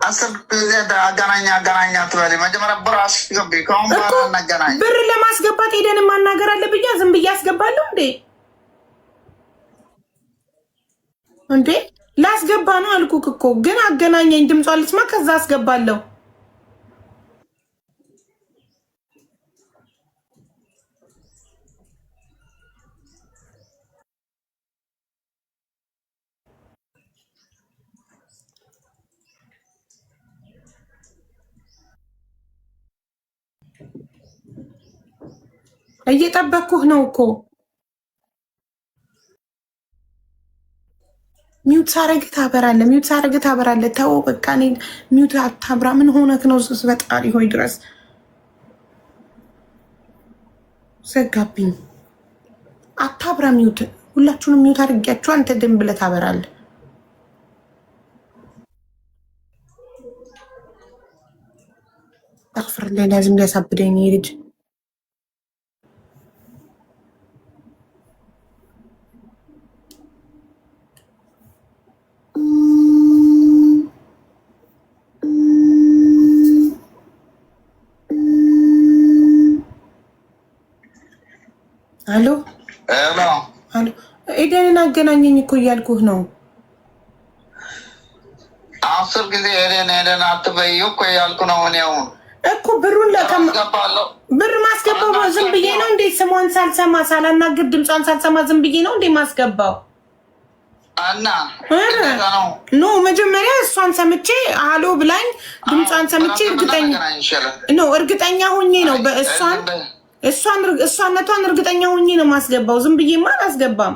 አስር ጊዜ አገናኛ ትበል። መጀመሪያ ብር አስገቢ። ከአሁን በኋላ እናገናኝ። ብር ለማስገባት ሄደን ማናገር አለብኝ። ዝም ብዬ አስገባለሁ እንዴ? ላስገባ ነው አልኩክ እኮ። ግን አገናኘኝ፣ ድምጿን ልስማ፣ ከዛ አስገባለሁ። እየጠበኩህ ነው እኮ። ሚውት ሳረግ ታበራለህ። ተው በቃ እኔ ሚውት አታብራ። ምን ሆነክ ነው? ፈጣሪ ሆይ ድረስ ዘጋብኝ። አታብራ ሚውት። ሁላችሁንም ሚውት አድርጊያችሁ አንተ ደም ብለህ ታበራለህ። አክፍር ሌላ ዝም ሊያሳብደኝ ልጅ አሎ ኤደንን አገናኘኝ እኮ እያልኩህ ነው። 10 ጊዜ ኤደን አትበይ እኮ እያልኩ ነው። እኔው እኮ ብሩን ብር ማስገባው ዝም ብዬ ነው እንዴ? ስሟን ሳልሰማ ሳላናግር ድምጿን ሳልሰማ ዝም ብዬ ነው እንዴ ማስገባው? እና ኖ መጀመሪያ እሷን ሰምቼ አሎ ብላኝ ድምጿን ሰምቼ እርግጠኛ ሆኜ ነው እሷነቷን እርግጠኛ ሆኜ ነው ማስገባው። ዝም ብዬማ አላስገባም።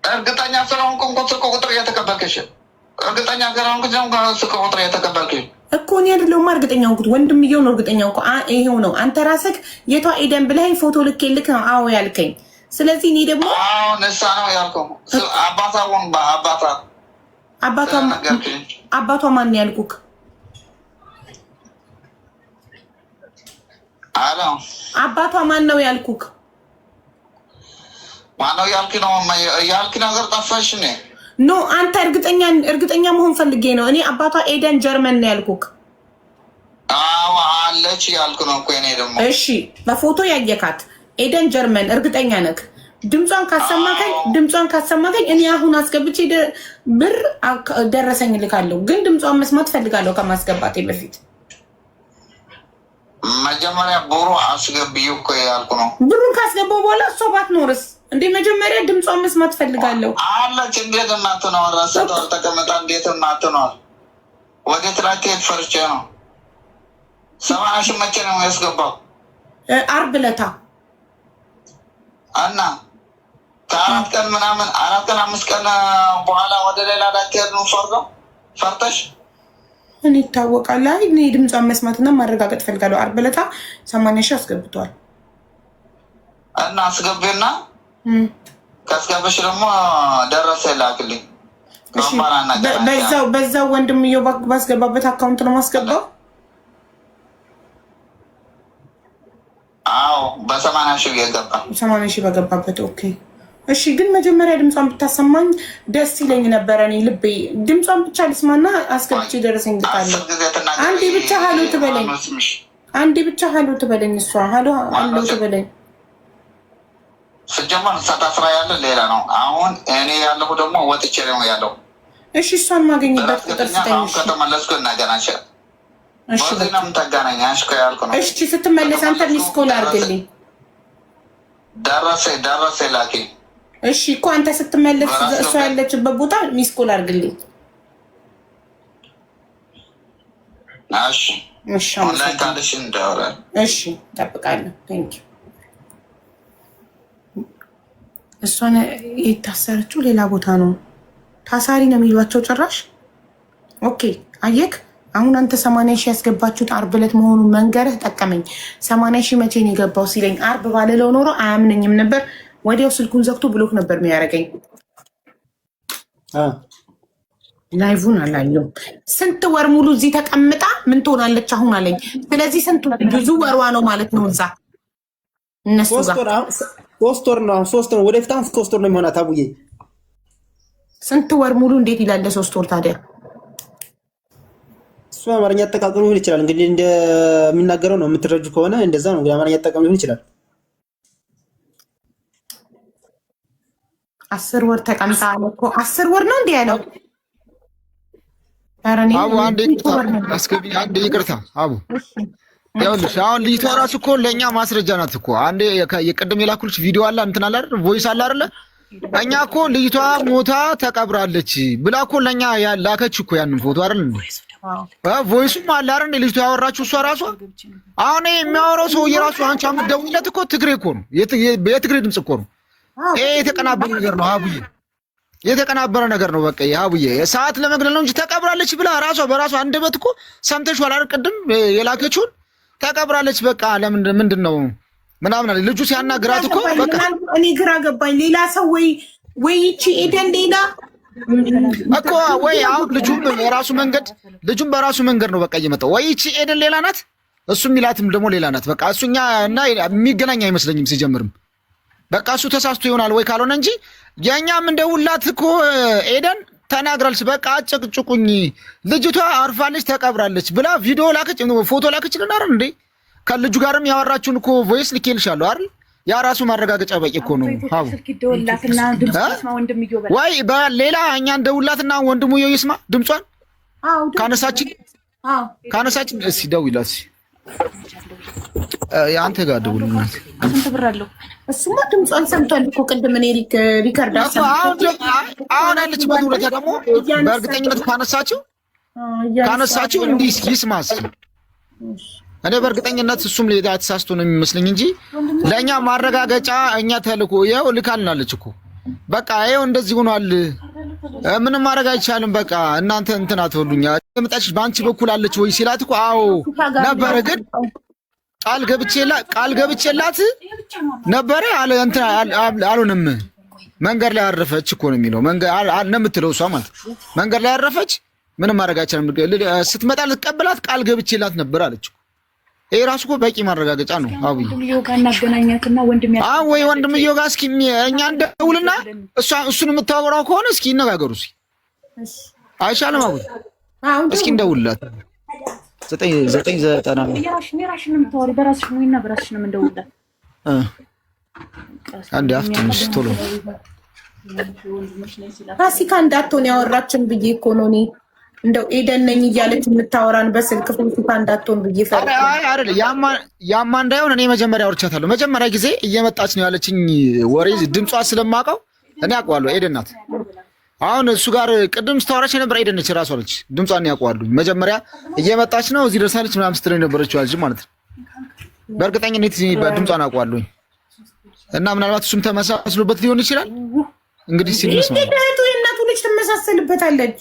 እርግጠኛ ስለሆንኩ ስልክ ቁጥር እየተቀበልክሽ እርግጠኛ ስለሆንኩ ስልክ ቁጥር እየተቀበልክሽ እኮ እኔ አይደለሁማ እርግጠኛ ሆንኩት። ወንድምየው ነው እርግጠኛ ሆንኩ። ይሄው ነው አንተ ራስህ የቷ ኤደን ብለኸኝ ፎቶ ልኬልክ ነው አዎ ያልከኝ። ስለዚህ እኔ ደግሞ ነሳ ነው ያልከው። አባቷ ማን ያልኩክ? አባቷ ማን ነው ያልኩክ? ማነው ያልክ ነገር ጠፋሽ። ኖ አንተ እርግጠኛ መሆን ፈልጌ ነው። እኔ አባቷ ኤደን ጀርመን ነው ያልኩክ። አዎ አለች ያልኩ ነው እኮ እኔ ደግሞ። እሺ በፎቶ ያየካት ኤደን ጀርመን እርግጠኛ ነክ? ድምጿን ካሰማከኝ እኔ አሁን አስገብቼ ብር ደረሰኝ ልካለሁ። ግን ድምጿን መስማት ፈልጋለሁ ከማስገባቴ በፊት። መጀመሪያ ብሩ አስገብዩ እኮ ያልኩ ነው። ብሩን ካስገባው በኋላ እሷ ባትኖርስ እንዴ? መጀመሪያ ድምጿን መስማት ፈልጋለሁ አለች። እንዴት እናትኖር? ራሳቷ ተቀመጣ እንዴት እናትኖር? ወደ ትራቴት ፈርቼ ነው። 70 ሺህ መቼ ነው ያስገባው? አርብ ዕለት እና ከ4 ቀን ምናምን 4 ቀን 5 ቀን በኋላ ወደ ሌላ ዳክተር ነው ፈርተሽ እኔ ይታወቃል። አይ እኔ ድምጿን መስማትና ማረጋገጥ ፈልጋለሁ። አርብ ዕለት 80 ሺህ አስገብቷል። እና አስገቢና ካስገበሽ ደግሞ ደረሰ ላክልኝ። በዛው ወንድምየው ባስገባበት አካውንት ነው ማስገባው። አዎ በ80 ሺህ የገባ 80 ሺህ በገባበት። ኦኬ እሺ። ግን መጀመሪያ ድምጿን ብታሰማኝ ደስ ይለኝ ነበረ። እኔ ልቤ ድምጿን ብቻ ልስማና አስገብቼ ደረሰኝ ልካለሁ። አንዴ ብቻ ሀሎ ትበለኝ። እሷ ሀሎ ትበለኝ። ስጀመር ስራ ያለ ሌላ ነው። አሁን እኔ ያለሁ ደግሞ ወጥቼ ነው ያለው። እሺ እሷን ማገኝበት ቁጥር ስጠኝ። ከተመለስኩ እናገናኝ። እሺ ስትመለስ አንተ ሚስኮል አድርግልኝ። ደረሰ ላኪ። እሺ እኮ አንተ ስትመለስ እሷ ያለችበት ቦታ ሚስኮል አድርግልኝ። እሺ እጠብቃለሁ። ቴንኪው። እሷን የታሰረችው ሌላ ቦታ ነው። ታሳሪ ነው የሚሏቸው ጭራሽ። ኦኬ አየክ። አሁን አንተ 80 ሺህ ያስገባችሁት አርብ ዕለት መሆኑን መንገርህ ጠቀመኝ። 80 ሺህ መቼ ነው የገባው ሲለኝ አርብ ባልለው ኖሮ አያምነኝም ነበር። ወዲያው ስልኩን ዘግቶ ብሎክ ነበር የሚያደርገኝ። ላይቭን አላየሁም። ስንት ወር ሙሉ እዚህ ተቀምጣ ምን ትሆናለች አሁን አለኝ። ስለዚህ ስንት ብዙ ወሯ ነው ማለት ነው እዛ እነሱ ጋር። 3 ወር ነው 3 ወር ወደፊት 3 ወር ነው የሚሆናት። አቡዬ ስንት ወር ሙሉ እንዴት ይላል 3 ወር ታዲያ? እሱ አማርኛ አጠቃቀም ሊሆን ይችላል። እንግዲህ እንደሚናገረው ነው የምትረጁ ከሆነ እንደዛ ነው። እንግዲህ አማርኛ አጠቃቀም ሊሆን ይችላል። 10 ወር ተቀምጣ እኮ 10 ወር ነው እንዴ ያለው? አቡ አንዴ ይቅርታ አቡ ይኸውልሽ፣ አሁን ልጅቷ እራሱ እኮ ለእኛ ማስረጃ ናት እኮ። አንዴ የቅድም የላኩልሽ ቪዲዮ አለ እንትን አለ አይደል? ቮይስ አለ አይደለ? እኛ እኮ ልጅቷ ሞታ ተቀብራለች ብላ እኮ ለእኛ ላከች እኮ ያንን ፎቶ አይደል እንዴ? ቮይሱም አለ አይደል እንዴ? ልጅቷ ያወራችሁ እሷ ራሷ። አሁን የሚያወራው ሰውዬ ራሱ አንቺ የምትደውይለት እኮ ትግሬ እኮ ነው፣ የትግሬ ድምፅ እኮ ነው። ይሄ የተቀናበረ ነገር ነው አቡዬ፣ የተቀናበረ ነገር ነው። በቃ አቡዬ ሰዓት ለመግደል ነው እንጂ ተቀብራለች ብላ ራሷ በራሷ አንደበት እኮ ሰምተሽዋል አይደል? ቅድም የላከችውን ተቀብራለች በቃ ምንድን ነው ምናምን አለ ልጁ ሲያናግራት እኮ በቃ እኔ ግራ ገባኝ። ሌላ ሰው ወይ ይቺ ኤደን ሌላ እኮ ወይ አሁን ልጁም በራሱ መንገድ ነው በቃ እየመጣው ወይ ይቺ ኤደን ሌላ ናት፣ እሱ የሚላትም ደግሞ ሌላ ናት። በቃ እሱኛ እና የሚገናኝ አይመስለኝም ሲጀምርም። በቃ እሱ ተሳስቶ ይሆናል ወይ ካልሆነ እንጂ የኛም እንደውላት እኮ ኤደን ተናግራለች። በቃ አጨቅጭቁኝ ልጅቷ አርፋለች ተቀብራለች ብላ ቪዲዮ ላከች፣ ፎቶ ላከች ልናር እንዴ? ከልጁ ጋርም ያወራችሁን እኮ ቮይስ ልኬልሻለሁ አይደል? ያ ራሱ ማረጋገጫ በቂ እኮ ነው። አቡ ወይ በሌላ እኛ እንደውላትና ወንድሙ ይስማ ድምጿን ካነሳችን እስኪ ደውይላት። አንተ ጋር ደውልላት። ስንት ብር አለው? እሱማ ድምጿን ሰምቷል እኮ ቅድም እኔ ሪከርድ አሁን ያለችበት ሁኔታ ደግሞ በእርግጠኝነት ካነሳችው እንዲህ ይስማስ። እኔ በእርግጠኝነት እሱም ሌላ ተሳስቶ ነው የሚመስለኝ እንጂ ለእኛ ማረጋገጫ እኛ ተልኮ ይኸው ልካልናለች እኮ በቃ ይኸው እንደዚህ ሆኗል፣ ምንም ማድረግ አይቻልም። በቃ እናንተ እንትን አትበሉኛ። የመጣች በአንቺ በኩል አለች ወይ ሲላት እኮ አዎ ነበረ፣ ግን ቃል ገብቼላት ነበረ አልሆነም። መንገድ ላይ አረፈች እኮ ነው የሚለው ነው የምትለው እሷ ማለት መንገድ ላይ አረፈች፣ ምንም ማድረግ አይቻልም። ስትመጣ ልትቀበላት ቃል ገብቼላት ነበር አለች። ይሄ ራሱ እኮ በቂ ማረጋገጫ ነው። አብይ ወይ ወንድምየው ጋር እስኪ እኛ እንደውልና እሱን የምታወራው ከሆነ እስኪ ይነጋገሩ። እስኪ አይሻልም? አብይ እስኪ እንደውልላት 990 አንድ አፍጥንሽ ቶሎ ፋሲካ እንዳትሆን ያወራችን ብዬ እኮ ነው እኔ እንደው ኤደን ነኝ እያለች የምታወራን በስልክ ፋሲካ እንዳትሆን ብዬ ፈራ። አይደል ያማ እንዳይሆን እኔ መጀመሪያ አውርቻታለሁ። መጀመሪያ ጊዜ እየመጣች ነው ያለችኝ ወሬ ድምጿ ስለማውቀው እኔ አውቀዋለሁ። ኤደን ናት። አሁን እሱ ጋር ቅድም ስታወራች የነበረ ኤደን ነች እራሷ አለች። ድምጿን ያውቀዋለሁ። መጀመሪያ እየመጣች ነው እዚህ ደርሳለች ምናምን ስትለኝ ነበረችው አለች ማለት ነው። በእርግጠኝነት ድምጿን አውቀዋለሁ እና ምናልባት እሱም ተመሳስሎበት ሊሆን ይችላል። እንግዲህ ሲልስ ነው የእናቱ ልጅ ትመሳሰልበታለች።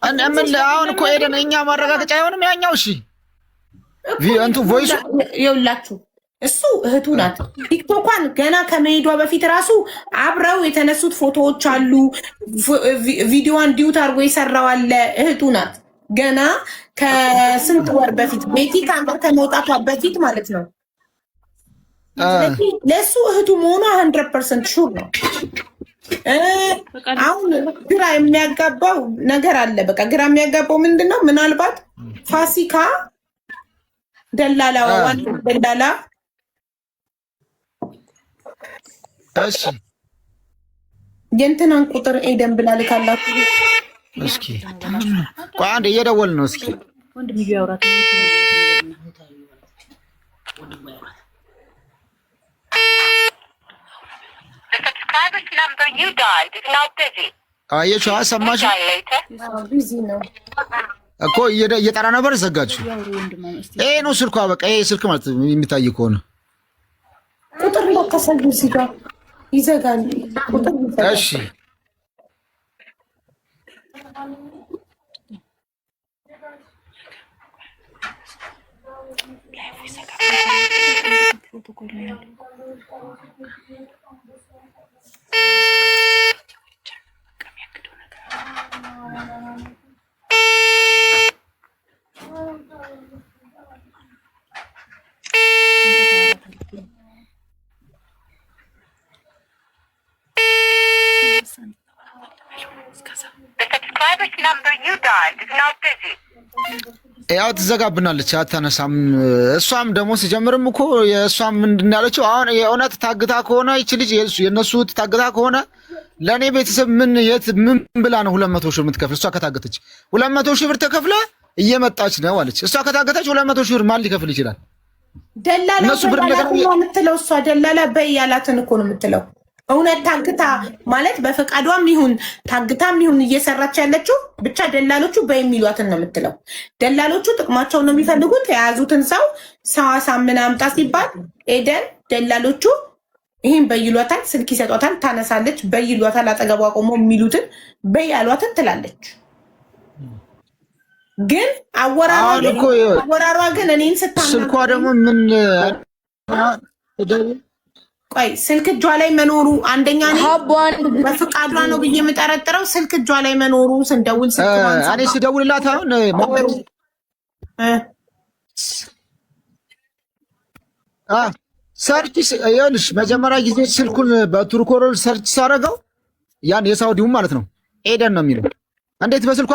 አሁን እኮ ኤደን እኛ ማረጋገጫ አይሆንም ያኛው። እሺ እንቱ ቮይሱ ይኸውላችሁ እሱ እህቱ ናት። ቲክቶኳን ገና ከመሄዷ በፊት ራሱ አብረው የተነሱት ፎቶዎች አሉ። ቪዲዮዋን ዲዩት አድርጎ የሰራው አለ። እህቱ ናት። ገና ከስንት ወር በፊት ቤቲ ከአንተ ከመውጣቷ በፊት ማለት ነው። ለእሱ እህቱ መሆኗ 100% ሹር ነው። አሁን ግራ የሚያጋባው ነገር አለ። በቃ ግራ የሚያጋባው ምንድን ነው? ምናልባት ፋሲካ ደላላ እሺ የእንትናን ቁጥር ኤደን ብላ ልካላችሁ። እስኪ ቆይ አንዴ እየደወልን ነው። እስኪ አየችው? ሰማሽ እኮ እየጠራ ነበር። ዘጋችሁ። ይሄ ነው ስልኳ። በቃ ይሄ ስልክ ማለት የሚታይ ከሆነ ቁጥር ለከሰል ሲጋ ይዘጋል። እሺ The subscriber's number you dialed is not busy. ያው ትዘጋብናለች፣ አታነሳም። እሷም ደግሞ ሲጀምርም እኮ የእሷም ምንድን ያለችው አሁን የእውነት ታግታ ከሆነ ይች ልጅ የእነሱ ታግታ ከሆነ ለእኔ ቤተሰብ ምን ብላ ነው 200 ሺህ የምትከፍል? እሷ ከታገተች 200 ሺህ ብር ተከፍላ እየመጣች ነው አለች። እሷ ከታገተች 200 ሺህ ብር ማን ሊከፍል ይችላል? ደላላ ነው የምትለው እሷ። ደላላ በይ ያላትን እኮ ነው የምትለው። እውነት ታግታ ማለት በፈቃዷም ይሁን ታግታም ይሁን እየሰራች ያለችው ብቻ ደላሎቹ በሚሏትን ነው የምትለው። ደላሎቹ ጥቅማቸውን ነው የሚፈልጉት። የያዙትን ሰው አሳምና አምጣ ሲባል ኤደን ደላሎቹ ይህን በይሏታል፣ ስልክ ይሰጧታል፣ ታነሳለች፣ በይሏታል፣ አጠገቧ ቆሞ የሚሉትን በያሏትን ትላለች። ግን አወራሯ ግን እኔን ስልኳ ደግሞ ምን ቆይ ስልክ እጇ ላይ መኖሩ አንደኛ በፍቃዷ ነው ብዬ የምጠረጥረው። ስልክ እጇ ላይ መኖሩ ስንደውል እኔ ስደውልላት አሁን ሰርች ይኸውልሽ መጀመሪያ ጊዜ ስልኩን በቱርኮሮል ሰርች ሳረገው ያን የሳውዲውን ማለት ነው ኤደን ነው የሚለው። እንዴት በስልኳ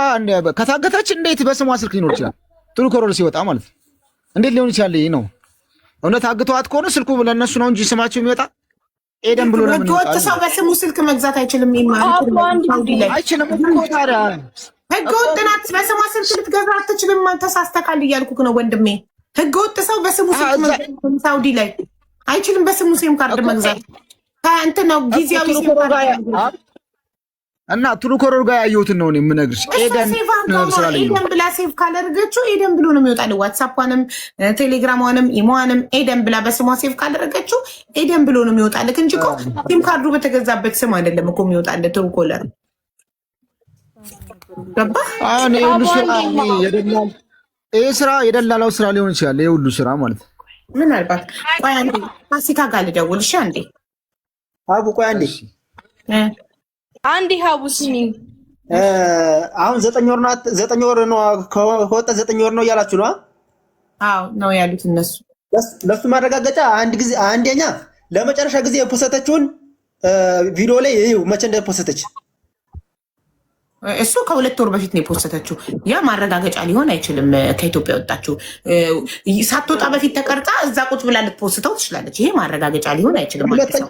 ከታገተች እንዴት በስሟ ስልክ ሊኖር ይችላል? ቱርኮሮል ሲወጣ ማለት ነው እንዴት ሊሆን ይችላል? ይሄ ነው እውነት አግተዋት ከሆነ ስልኩ ለነሱ ነው እንጂ ስማቸው የሚወጣ ኤደን ብሎ ለምን ይወጣል? ህገወጥ ሰው በስሙ ስልክ መግዛት አይችልም። አይችልም እኮ ታዲያ ህገወጥ ናት። በስሟ ስልክ ልትገዛ አትችልም። ተሳስተካል እያልኩህ ነው ወንድሜ። ህገወጥ ሰው በስሙ ስልክ መግዛት ሳውዲ ላይ አይችልም። በስሙ ሲም ካርድ መግዛት ከእንትን ነው ጊዜያዊ ሲም ካርድ እና ቱርኮሮል ጋር ያየሁትን ነው የምነግርሽ። ኤደን ብላ ሴቭ ካላደረገችው ኤደን ብሎ ነው የሚወጣል። ዋትሳፕንም ቴሌግራሟንም ኢሞዋንም ኤደን ብላ በስሟ ሴቭ ካላደረገችው ኤደን ብሎ ነው የሚወጣልክ እንጂ እኮ ሲም ካርዱ በተገዛበት ስም አይደለም እኮ የሚወጣል። ትሩኮለር ገባ? አሁን ይሄ ስራ የደላላው ስራ ሊሆን ይችላል። ይሄ ሁሉ ስራ ማለት ምናልባት ቆይ አንዴ ፋሲካ ጋር ልደውል። እሺ አንዴ አቡ ቆይ አንዴ ሀቡስኒ አሁን 9 ወር ነው ከወጣ 9 ወር ነው እያላችሁ ነው? አዎ ነው ያሉት እነሱ። ለሱ ማረጋገጫ አንደኛ ለመጨረሻ ጊዜ የፖስተችውን ቪዲዮ ላይ መቼ እንደፖስተች እሱ ከ2 ወር በፊት ነው የፖስተችው። ያ ማረጋገጫ ሊሆን አይችልም። ከኢትዮጵያ ወጣችው ሳትወጣ በፊት ተቀርጻ እዛ ቁጭ ብላ ልትፖስተው ትችላለች። ይሄ ማረጋገጫ ሊሆን አይችልም ማለት ነው።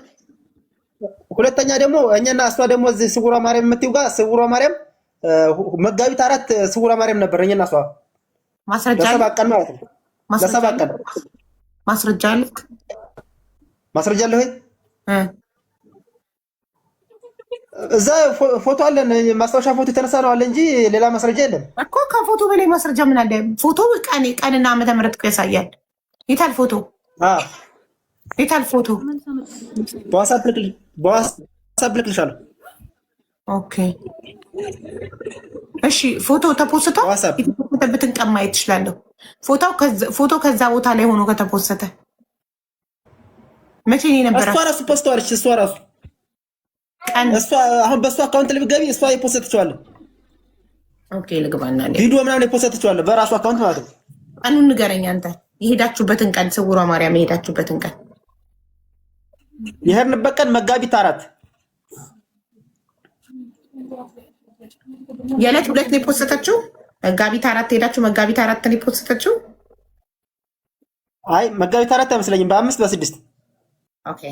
ሁለተኛ ደግሞ እኛና እሷ ደግሞ እዚህ ስውሯ ማርያም የምትይው ጋር ስውሯ ማርያም መጋቢት 4 ስውሯ ማርያም ነበር። እኛና እሷ ማስረጃ ለሰባት ቀን ማለት ነው። ለሰባት ቀን ማስረጃ አለክ? ማስረጃ አለ ወይ? እዛ ፎቶ አለን። ማስታወሻ ፎቶ የተነሳ ነው አለ እንጂ ሌላ ማስረጃ የለም እኮ። ከፎቶ በላይ ማስረጃ ምን አለ? ፎቶ ቀንና ዓመተ ምህረት ያሳያል። የታል ፎቶ? የታል ፎቶ? በዋትስአፕ ልክልሻለሁ። ኦኬ እሺ። ፎቶ ተፖስቶ የተፖስተበትን ቀን ማየት ትችላለሁ። ፎቶ ከዛ ቦታ ላይ ሆኖ ከተፖሰተ መቼ ነው የነበረ? እሷ ራሱ ፖስተዋለች። እሷ ራሱ አሁን በእሷ አካውንት ልትገቢ እሷ የፖስተችዋለሁ። ኦኬ ልግባና ቪዲዮ ምናምን የፖስተችዋለሁ በራሱ አካውንት ማለት ነው። ቀኑን ንገረኝ አንተ። የሄዳችሁበትን ቀን ስውሯ ማርያም የሄዳችሁበትን ቀን። የሄድንበት ቀን መጋቢት 4 የዕለት 2 ነው የፖስተችው። መጋቢት 4 ሄዳችሁ መጋቢት 4 ነው የፖስተችው። አይ መጋቢት 4 አይመስለኝም፣ በ5 በ6 ኦኬ።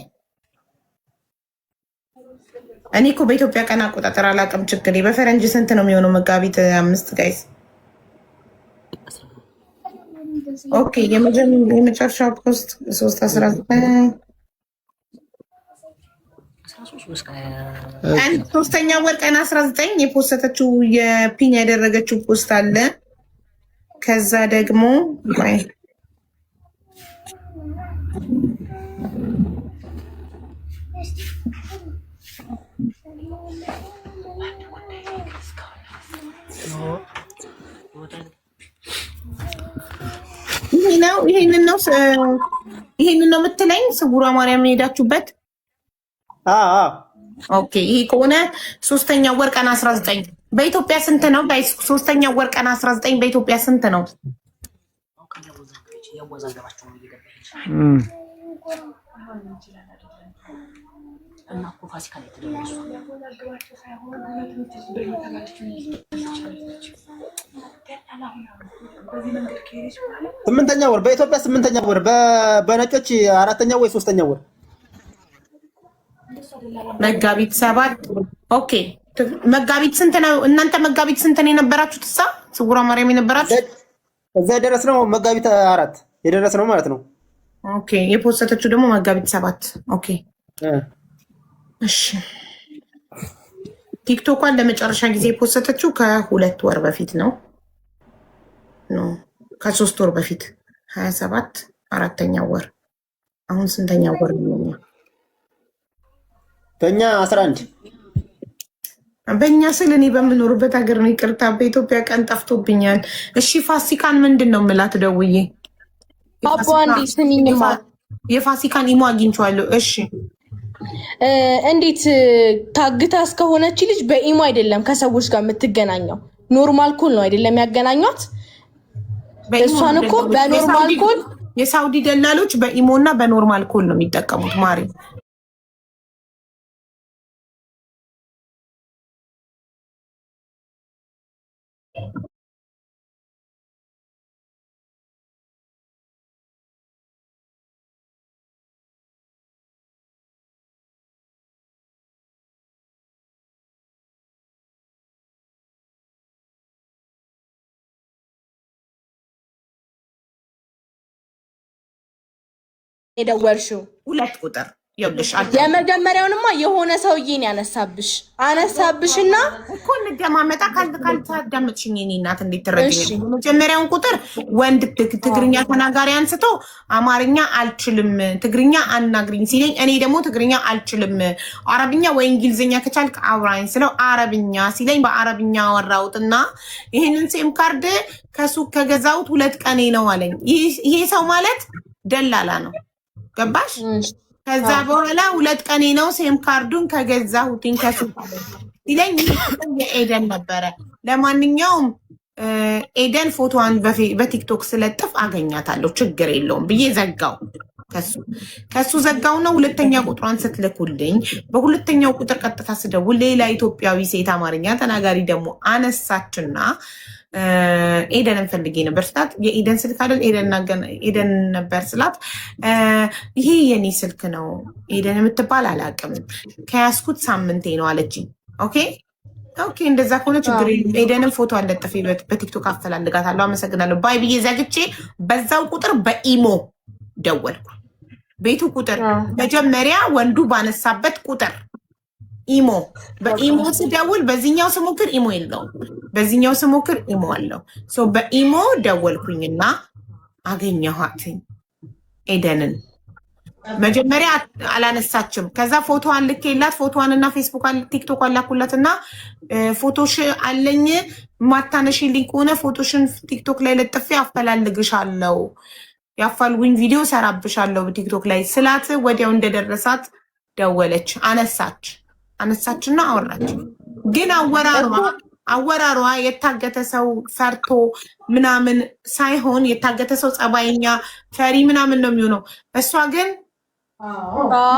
እኔ እኮ በኢትዮጵያ ቀን አቆጣጠር አላውቅም። ችግር በፈረንጅ ስንት ነው የሚሆነው? መጋቢት 5 ጋይስ። ኦኬ የመጨረሻው ፖስት 3/19 ሶስተኛ ወር ቀን 19 የፖስተችው የፒን ያደረገችው ፖስት አለ። ከዛ ደግሞ ይሄንን ነው የምትለኝ? ስውሯ ማርያም የሄዳችሁበት? ኦኬ ይሄ ከሆነ ሶስተኛው ወር ቀን 19 በኢትዮጵያ ስንት ነው ጋይስ? ሶስተኛው ወር ቀን 19 በኢትዮጵያ ስንት ነው? 8ኛ ወር በኢትዮጵያ 8ኛ ወር በነጮች 4ኛ ወይ 3ኛ ወር መጋቢት 7 ኦኬ። መጋቢት ስንት ነው እናንተ? መጋቢት ስንት ነው የነበራችሁት? ስውሯ ማርያም የነበራችሁ እዛ የደረስነው መጋቢት 4 የደረስነው ማለት ነው። ኦኬ። የፖስተችው ደግሞ መጋቢት 7 ኦኬ። እሺ ቲክቶኳን ለመጨረሻ ጊዜ የፖስተችው ከ2 ወር በፊት ነው ከ3 ወር በፊት 27 4ኛ ወር። አሁን ስንተኛ ወር ነው? በእኛ 11 በእኛ ስል እኔ በምኖርበት ሀገር ነው። ይቅርታ በኢትዮጵያ ቀን ጠፍቶብኛል። እሺ ፋሲካን ምንድን ነው የምላት ደውዬ? የፋሲካን ኢሞ አግኝቼዋለሁ። እሺ እንዴት ታግታ እስከሆነች ልጅ በኢሞ አይደለም ከሰዎች ጋር የምትገናኘው፣ ኖርማል ኮል ነው አይደለም ያገናኟት። እሷን እኮ በኖርማል ኮል የሳውዲ ደላሎች በኢሞ እና በኖርማል ኮል ነው የሚጠቀሙት ማሪ። የደወልሽው 2 ቁጥር ይኸውልሽ፣ የመጀመሪያውንማ የሆነ ሰውዬን አነሳብሽና እኮ እንደማመጣ ካልታዳመጥሽኝ የኔ እናት እንዴት ትረጂኝ? የመጀመሪያውን ቁጥር ወንድ ትግርኛ ተናጋሪ አንስቶ አማርኛ አልችልም ትግርኛ አናግሪኝ ሲለኝ፣ እኔ ደግሞ ትግርኛ አልችልም አረብኛ ወይ እንግሊዝኛ ከቻልክ አውራኝ ስለው አረብኛ ሲለኝ በአረብኛ አወራሁትና ይሄንን ሴም ካርድ ከሱቅ ከገዛሁት 2 ቀኔ ነው አለኝ። ይሄ ሰው ማለት ደላላ ነው። ገባሽ? ከዛ በኋላ 2 ቀኔ ነው ሴም ካርዱን ከገዛሁትኝ ከሱቅ ሲለኝ የኤደን ነበረ። ለማንኛውም ኤደን ፎቶዋን በቲክቶክ ስለጥፍ አገኛታለሁ ችግር የለውም ብዬ ዘጋው። ከሱ ዘጋውና 2ኛ ቁጥሯን ስትልኩልኝ በ2ኛው ቁጥር ቀጥታ ስደውል ሌላ ኢትዮጵያዊ ሴት አማርኛ ተናጋሪ ደግሞ አነሳችና ኤደንን ፈልጌ ነበር ስላት፣ የኤደን ስልክ አይደል ኤደን ነበር ስላት፣ ይሄ የኔ ስልክ ነው ኤደን የምትባል አላውቅም ከያዝኩት ሳምንቴ ነው አለችኝ። ኦኬ እንደዛ ከሆነ ችግር የለም ኤደንን ፎቶ አለጥፌ በቲክቶክ አፈላልጋታለሁ አመሰግናለሁ ባይ ብዬ ዘግቼ በዛው ቁጥር በኢሞ ደወልኩ። ቤቱ ቁጥር መጀመሪያ ወንዱ ባነሳበት ቁጥር ኢሞ በኢሞ ስደውል በዚህኛው ስሞክር ኢሞ የለውም፣ በዚህኛው ስሞክር ኢሞ አለው። በኢሞ ደወልኩኝና አገኘኋትኝ ኤደንን። መጀመሪያ አላነሳችም። ከዛ ፎቶዋን ልኬላት ፎቶዋንና ፌስቡክን ቲክቶክ ላኩላትና ፎቶሽ አለኝ ማታነሽልኝ ከሆነ ፎቶሽን ቲክቶክ ላይ ለጥፌ አፈላልግሻለሁ፣ ያፋልጉኝ ቪዲዮ ሰራብሻለሁ ቲክቶክ ላይ ስላት፣ ወዲያው እንደደረሳት ደወለች። አነሳችና አወራች። ግን አወራሯ የታገተ ሰው ፈርቶ ምናምን ሳይሆን የታገተ ሰው ጸባይኛ ፈሪ ምናምን ነው የሚሆነው። እሷ ግን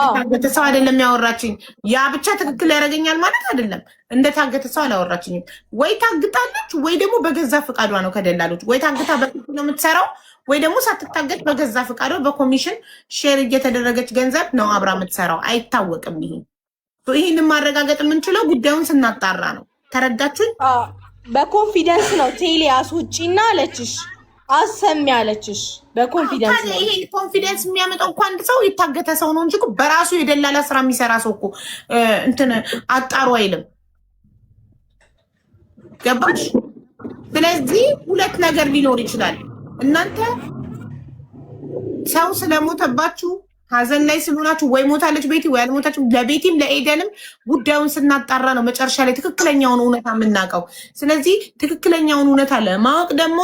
የታገተ ሰው አይደለም ያወራችኝ። ያ ብቻ ትክክል ያደርገኛል ማለት አይደለም። እንደታገተ ሰው አላወራችኝም። ወይ ታግጣለች ወይ ደግሞ በገዛ ፈቃዷ ነው ከደላሎች። ወይ ታግታ በፊት ነው የምትሰራው ወይ ደግሞ ሳትታገጥ በገዛ ፈቃዷ በኮሚሽን ሼር እየተደረገች ገንዘብ ነው አብራ የምትሰራው። አይታወቅም። ይህንን ማረጋገጥ የምንችለው ጉዳዩን ስናጣራ ነው። ተረዳችሁኝ? በኮንፊደንስ ነው ቴሌ አስውጪና አለችሽ፣ አሰሚ አለችሽ። በኮንፊደንስ ነው። ይሄ ኮንፊደንስ የሚያመጣው እኮ አንድ ሰው የታገተ ሰው ነው እንጂ በራሱ የደላላ ስራ የሚሰራ ሰው እኮ እንትን አጣሩ አይልም። ገባሽ? ስለዚህ 2 ነገር ሊኖር ይችላል። እናንተ ሰው ስለሞተባችሁ ሀዘን ላይ ስለሆናችሁ ወይ ሞታለች ቤቲ ወይ አልሞታችሁ፣ ለቤቲም ለኤደንም ጉዳዩን ስናጣራ ነው መጨረሻ ላይ ትክክለኛውን እውነታ የምናውቀው። ስለዚህ ትክክለኛውን እውነታ ለማወቅ ደግሞ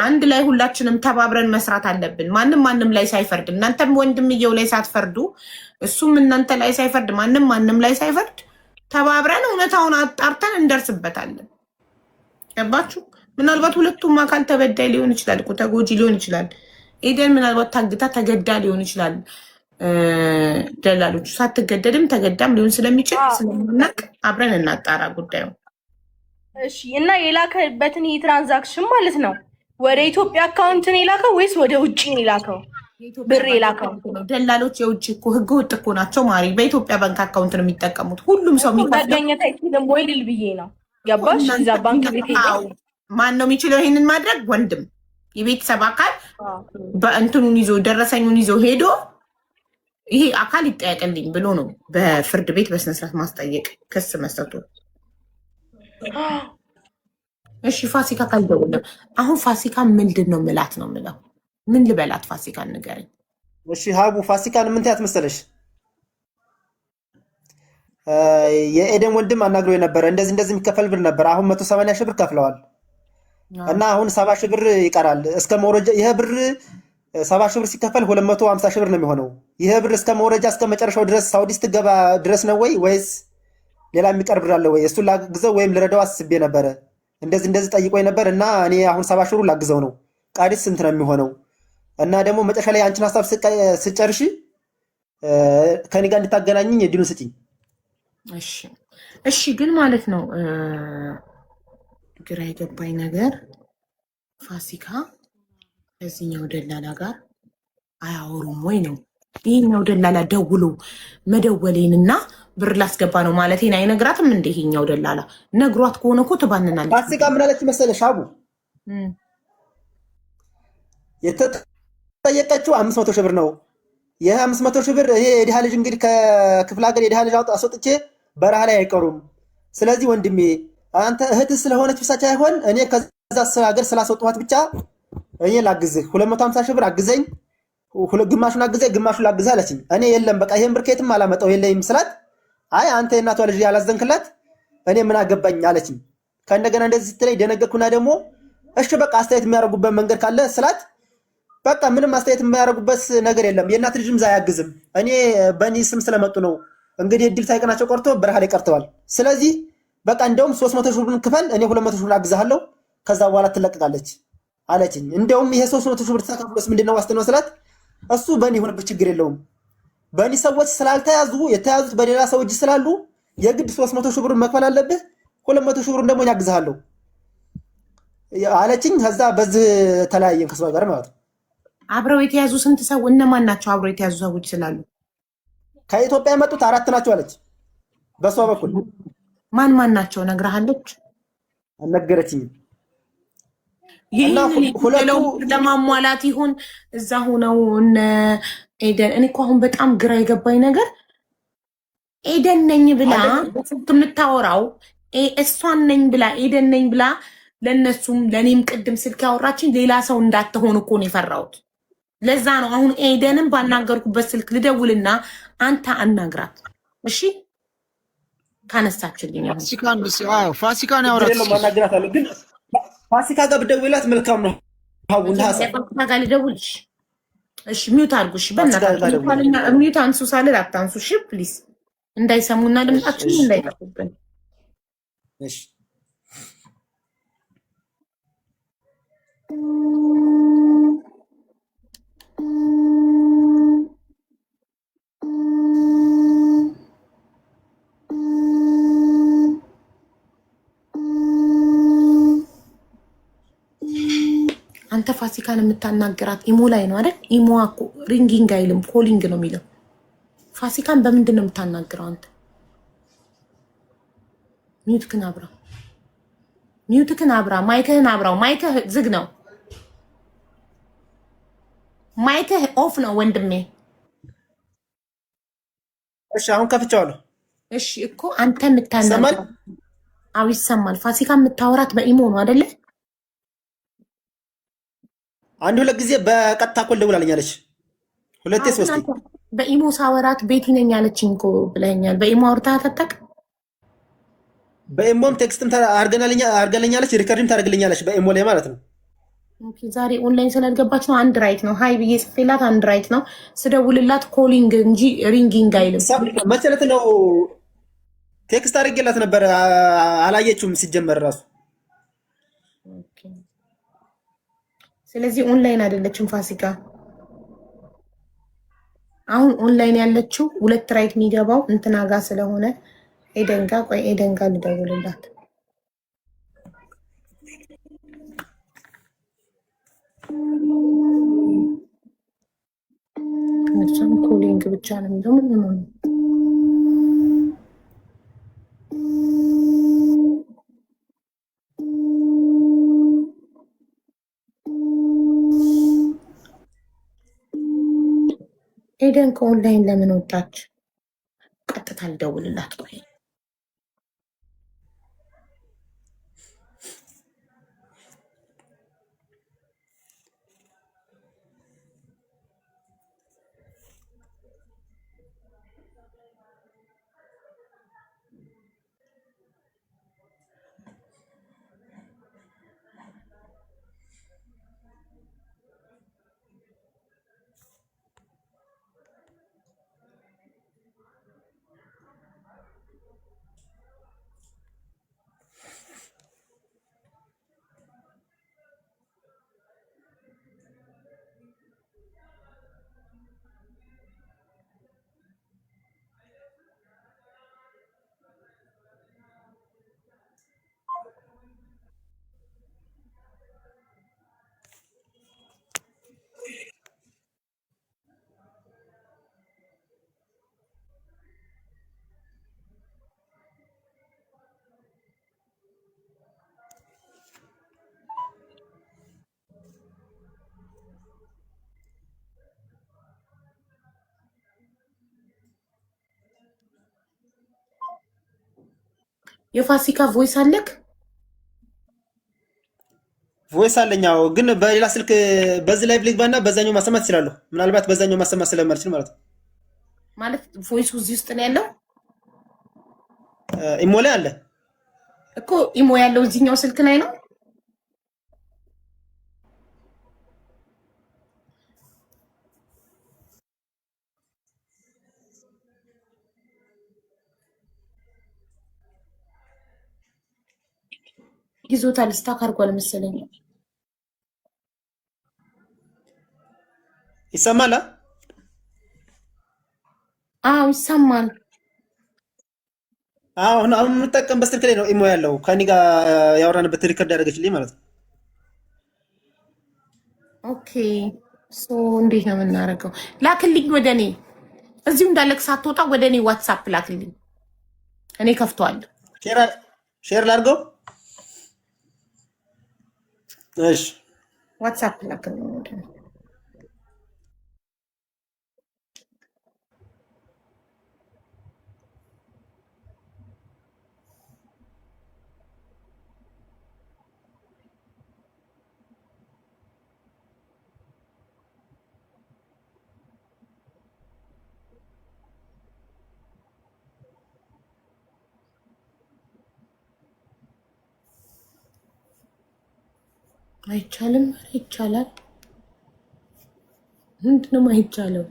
አንድ ላይ ሁላችንም ተባብረን መስራት አለብን። ማንም ላይ ሳይፈርድ፣ እናንተም ወንድምየው ላይ ሳትፈርዱ፣ እሱም እናንተ ላይ ሳይፈርድ፣ ማንም ላይ ሳይፈርድ ተባብረን እውነታውን አጣርተን እንደርስበታለን። ገባችሁ? ምናልባት ሁለቱም አካል ተበዳይ ሊሆን ይችላል እኮ ተጎጂ ሊሆን ይችላል። ኤደን ምናልባት ታግታ ተገዳ ሊሆን ይችላል። ደላሎቹ ሳትገደድም ተገዳም ሊሆን ስለሚችል ስለምናቅ አብረን እናጣራ ጉዳዩ። እሺ። እና የላከበትን ይሄ ትራንዛክሽን ማለት ነው ወደ ኢትዮጵያ አካውንት ነው የላከው ወይስ ወደ ውጭ ነው የላከው? ብር የላከው ደላሎች የውጭ እኮ ህገ ወጥ እኮ ናቸው ማሪ። በኢትዮጵያ ባንክ አካውንት ነው የሚጠቀሙት። ሁሉም ሰው መገኘት አይችልም ወይ ልል ብዬ ነው። ገባሽ? እዛ ባንክ ቤት ሄደው ማን ነው የሚችለው ይሄንን ማድረግ? ወንድም የቤተሰብ አካል በእንትኑን ይዞ ደረሰኙን ይዞ ሄዶ ይሄ አካል ይጠየቅልኝ ብሎ ነው በፍርድ ቤት በስነስርዓት ማስጠየቅ ክስ መስጠቱ። እሺ ፋሲካ ካልደውልም አሁን ፋሲካ ምንድን ነው ምላት ነው ምለው? ምን ልበላት ፋሲካን ንገረኝ። እሺ ሀቡ ፋሲካን ምን ትያት መሰለሽ? የኤደን ወንድም አናግሮ የነበረ እንደዚህ የሚከፈል ብር ነበር። አሁን 180 ሺህ ብር ከፍለዋል እና አሁን 70 ሺህ ብር ይቀራል። እስከ መውረጃ ይሄ ብር 70 ሺህ ብር ሲከፈል 250 ሺህ ብር ነው የሚሆነው። ይሄ ብር እስከ መውረጃ እስከ መጨረሻው ድረስ ሳውዲ ስትገባ ድረስ ነው ወይስ ሌላ የሚቀር ብር አለ ወይ? እሱን ላግዘው ወይም ልረዳው አስቤ ነበረ። እንደዚህ ጠይቆኝ ነበር እና እኔ አሁን 70 ሺህ ብር ላግዘው ነው። ቃዲስ ስንት ነው የሚሆነው? እና ደግሞ መጨረሻ ላይ አንቺን ሀሳብ ስጨርሽ ከኔ ጋር እንድታገናኝኝ እድሉን ስጪኝ። እሺ ግን ማለት ነው ግራ የገባኝ ነገር ፋሲካ ከዚህኛው ደላላ ጋር አያወሩም ወይ ነው? ይህኛው ደላላ ደውሎ መደወሌንና ብር ላስገባ ነው ማለቴን አይነግራትም እንደ ይሄኛው ደላላ ነግሯት ከሆነ እኮ ትባንናለች። ፋሲካ ምን አለች መሰለሽ አቡ የተጠየቀችው 500 ሺህ ብር ነው። ይህ 500 ሺህ ብር ይሄ የድሃ ልጅ እንግዲህ ከክፍለ ሀገር የድሃ ልጅ አስወጥቼ በረሃ ላይ አይቀሩም። ስለዚህ ወንድሜ አንተ እህት ስለሆነች ብቻ ሳይሆን እኔ ከዛ ሀገር ስላስወጥኋት ብቻ እኔ ላግዝህ 250 ሺህ ብር አግዘኝ፣ ግማሹን አግዘኝ ግማሹን ላግዝህ አለችኝ። እኔ የለም በቃ ይሄን ብር ከየትም አላመጣው የለኝም ስላት አይ አንተ የእናቷ ልጅ ያላዘንክላት እኔ ምን አገባኝ አለችኝ። ከእንደገና እንደዚህ ስትለኝ ደነገኩና ደግሞ እሺ በቃ አስተያየት የሚያደርጉበት መንገድ ካለ ስላት በቃ ምንም አስተያየት የሚያደርጉበት ነገር የለም የእናት ልጅም አያግዝም። እኔ በእኔ ስም ስለመጡ ነው እንግዲህ እድል ሳይቀናቸው ቀርቶ በረሃ ላይ ቀርተዋል። ስለዚህ በቃ እንደውም 300 ሺህ ብር ክፈል እኔ 200 ሺህ ብር አግዝሃለሁ ከዛ በኋላ ትለቀቃለች አለችኝ። እንደውም ይሄ 300 ሺህ ብር ተካፍሎስ ምንድነው ዋስትናው ስላት እሱ በእኔ የሆነበት ችግር የለውም በእኔ ሰዎች ስላልተያዙ የተያዙት በሌላ ሰው እጅ ስላሉ የግድ 300 ሺህ ብር መክፈል አለብህ 200 ሺህ ብር ደግሞ ያግዝሃለሁ አለችኝ። ከዛ በዚህ ተለያየን ከሷ ጋር ማለት ነው። አብረው የተያዙ ስንት ሰው እነማን ናቸው? አብረው የተያዙ ሰዎች ስላሉ ከኢትዮጵያ የመጡት 4 ናቸው አለች። በሷ በኩል ማን ናቸው ነግረሃለች? አልነገረችኝም። ይሄን ለማሟላት ይሁን እዛ ሆነው እነ ኤደን እኔ እኮ አሁን በጣም ግራ የገባኝ ነገር ኤደን ነኝ ብላ በስልክ የምታወራው እሷን ነኝ ብላ ኤደን ነኝ ብላ ለነሱም ለኔም ቅድም ስልክ ያወራችኝ ሌላ ሰው እንዳትሆን እኮ ነው የፈራሁት። ለዛ ነው አሁን ኤደንን ባናገርኩበት ስልክ ልደውልና አንተ አናግራት እሺ ካነሳችልኝ ፋሲካን ያወራችኝ ማናገራታለሁ። ግን ፋሲካ ጋር ብደውላት መልካም ነው። አሁን ፋሲካ ጋር ልደውልሽ እሺ ሚውት አድርጉሽ በእናታችሁ ሚውት አንሱ ሳልል አታንሱ እሺ ፕሊዝ እንዳይሰሙና ድምጻችን እንዳይጠፉብን እሺ አንተ ፋሲካን የምታናገራት ኢሞ ላይ ነው አይደል? ኢሞ እኮ ሪንጊንግ አይልም ኮሊንግ ነው የሚለው። ፋሲካን በምንድን ነው የምታናግረው አንተ? ሚውትክን አብራ፣ ማይክህን አብራው። ማይክህ ዝግ ነው፣ ማይክህ ኦፍ ነው ወንድሜ። እሺ አሁን ከፍቼዋለሁ። እሺ እኮ አንተ የምታናግረው አው ይሰማል። ፋሲካ የምታወራት በኢሞ ነው አይደለ? አንድ ሁለት ጊዜ በቀጥታ ኮል ደውላለኛለች። ሁለቴ ሶስቴ በኢሞ ሳወራት ቤቲ ነኝ ያለችኝ እኮ ብለኛል። በኢሞ አውርታት አታውቅም? በኢሞም ቴክስትም አርገለኛለች፣ ሪከርድም ታደርግልኛለች በኢሞ ላይ ማለት ነው። ኦኬ ዛሬ ኦንላይን ስላልገባች ነው። አንድ ራይት ነው ሃይ ብዬ ጽፌላት አንድ ራይት ነው ስደውልላት ኮሊንግ እንጂ ሪንጊንግ አይልም። መሰለት ነው ቴክስት አድርጌላት ነበር አላየችውም ሲጀመር ራሱ። ኦኬ ስለዚህ ኦንላይን አይደለችም ፋሲካ። አሁን ኦንላይን ያለችው ሁለት ራይት የሚገባው እንትና ጋር ስለሆነ ኤደን ጋር ቆይ ኤደን ጋር ልደውልላት። ኮሊንግ ብቻ ነው የሚለው ምን ነው? ኤደን ከኦንላይን ለምን ወጣች? ቀጥታ ልደውልላት ቆይ። የፋሲካ ቮይስ አለክ? ቮይስ አለኛው ግን በሌላ ስልክ በዚህ ላይ ልግባና በዛኛው ማሰማት እችላለሁ። ምናልባት በዛኛው ማሰማት ስለማልችል ማለት ነው። ማለት ቮይሱ እዚህ ውስጥ ነው ያለው? ኢሞ ላይ አለ እኮ። ኢሞ ያለው እዚህኛው ስልክ ላይ ነው? ይዞታል። ስታክ አድርጓል መሰለኝ። ይሰማል? አዎ ይሰማል። አሁን የምጠቀምበት ስልክ ላይ ነው ኢሞ ያለው። ከኔ ጋር ያወራንበት ሪከርድ ያደረገችልኝ ማለት ነው። ኦኬ ሶ እንዴት ነው የምናደርገው? ላክልኝ ወደ እኔ እዚሁ እንዳለክ ሳትወጣ ወደ እኔ ዋትሳፕ ላክልኝ። እኔ ከፍተዋለሁ። ሼር ላድርገው? እሺ ዋትሳፕ ላክልኝ ወደ እኔ። አይቻልም? ይቻላል። ምንድነው አይቻለው?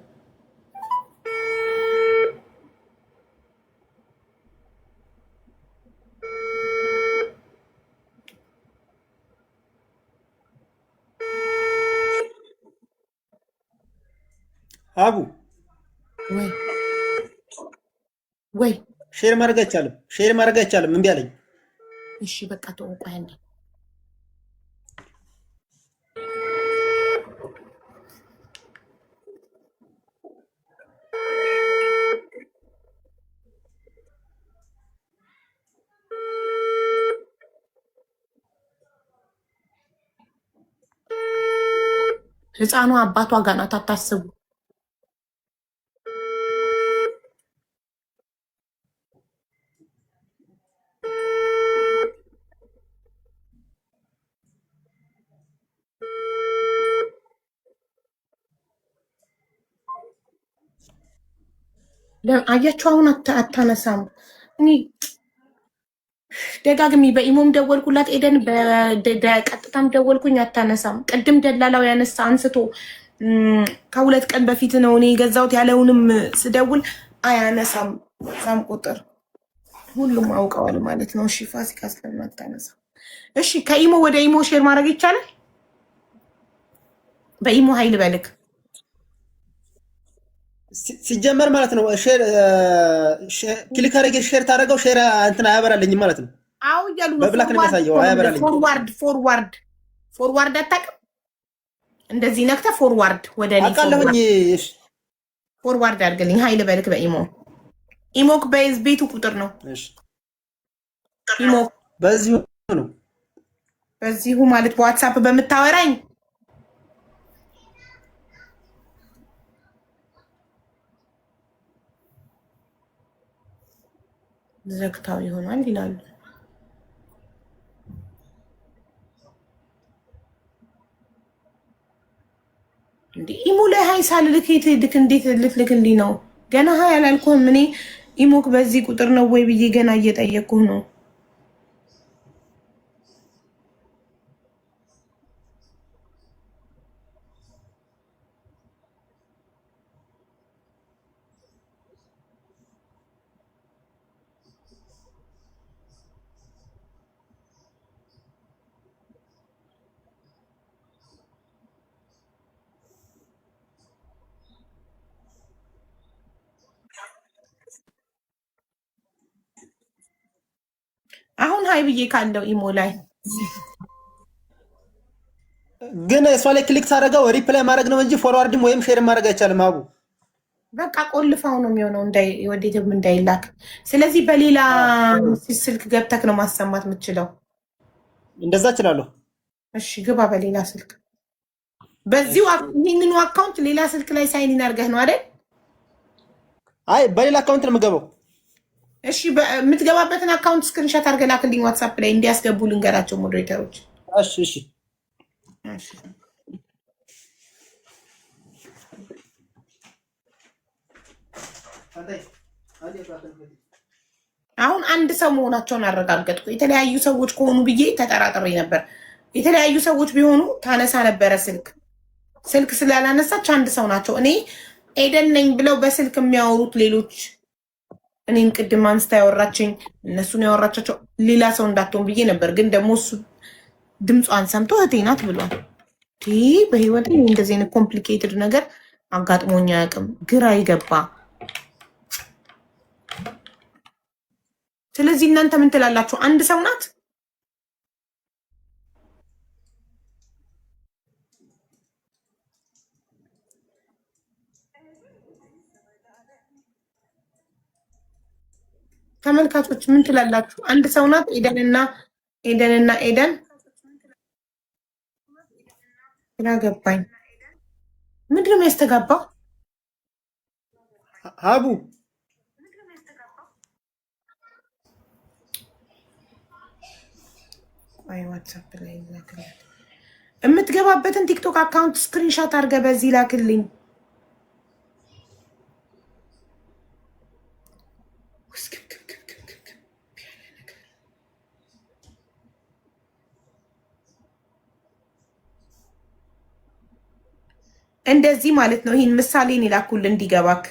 አቡ ወይ ሼር ማድረግ አይቻልም። ሼር ማድረግ አይቻልም። እምቢ አለኝ። እሺ በቃ ተወው። ቆይ አንዴ ህፃኗ አባቷ ጋር ናት። አታስቡ። አያችሁ አሁን አታነሳም። እኔ ደጋግሚ በኢሞም ደወልኩላት ኤደን፣ በቀጥታም ደወልኩኝ አታነሳም። ቅድም ደላላው ያነሳ አንስቶ ከሁለት ቀን በፊት ነው እኔ የገዛሁት ያለውንም ስደውል አያነሳም። ሳም ቁጥር ሁሉም አውቀዋል ማለት ነው። እሺ ፋሲካ ስለማታነሳ እሺ፣ ከኢሞ ወደ ኢሞ ሼር ማድረግ ይቻላል? በኢሞ ኃይል በልክ ሲጀመር ማለት ነው። ሼር ክሊክ አድርጌ ሼር ታደርገው ሼር እንትን አያበራልኝም ማለት ነው። አው እያሉ ነው በብላክ ነው የሚያሳየው። አያበራልኝ። ፎርዋርድ አታውቅም? እንደዚህ ነክተህ ፎርዋርድ ወደ እኔ አውቃለሁኝ። ፎርዋርድ አድርግልኝ። ሀይል በልክ በኢሞ ኢሞክ ቤቱ ቁጥር ነው። እሺ ኢሞክ በዚሁ ነው። በዚሁ ማለት በዋትሳፕ በምታወራኝ ዘግታው ይሆናል ይላሉ። እንዴ ኢሞ ላይ ሀይ ሳልልክ እንዴት ልትልክልኝ ነው? ገና ሀይ አላልኩም እኔ። ኢሞክ በዚህ ቁጥር ነው ወይ ብዬ ገና እየጠየቅኩህ ነው። አሁን ሀይ ብዬ ካለው ኢሞ ላይ ግን እሷ ላይ ክሊክ ሳደርገው ሪፕላይ ማድረግ ነው እንጂ ፎርዋርድም ወይም ሼር ማድረግ አይቻልም። አቡ በቃ ቆልፋው ነው የሚሆነው ወዴትም እንዳይላክ። ስለዚህ በሌላ ስልክ ገብተክ ነው ማሰማት የምችለው። እንደዛ እችላለሁ። እሺ ግባ በሌላ ስልክ። በዚሁ ይህንኑ አካውንት ሌላ ስልክ ላይ ሳይን አድርገህ ነው አይደል? አይ በሌላ አካውንት ነው የምገባው። እሺ የምትገባበትን አካውንት ስክሪንሾት አድርገህ ላክልኝ ዋትሳፕ ላይ እንዲያስገቡ ልንገራቸው ሞዴሬተሮች። እሺ እሺ አሁን አንድ ሰው መሆናቸውን አረጋገጥኩ። የተለያዩ ሰዎች ከሆኑ ብዬ ተጠራጥሬ ነበር። የተለያዩ ሰዎች ቢሆኑ ታነሳ ነበረ ስልክ ስላላነሳች አንድ ሰው ናቸው። እኔ ኤደን ነኝ ብለው በስልክ የሚያወሩት ሌሎች እኔን ቅድም አንስታ ያወራችኝ እነሱን ያወራቻቸው ሌላ ሰው እንዳትሆን ብዬ ነበር። ግን ደግሞ እሱ ድምጿን ሰምቶ እህቴ ናት ብሏል። በህይወት እንደዚህ አይነት ኮምፕሊኬትድ ነገር አጋጥሞኝ አያውቅም። ግራ ይገባ። ስለዚህ እናንተ ምን ትላላችሁ? አንድ ሰው ናት? ተመልካቾች ምን ትላላችሁ? አንድ ሰው ናት? ኤደን ግራ ገባኝ። ምንድን ነው የሚያስተጋባው? አቡ ዋትሳፕ ላይ ላክልኝ። የምትገባበትን ቲክቶክ አካውንት ስክሪንሾት አድርገህ በዚህ ላክልኝ። እንደዚህ ማለት ነው። ይህን ምሳሌን ይላኩል እንዲገባክ።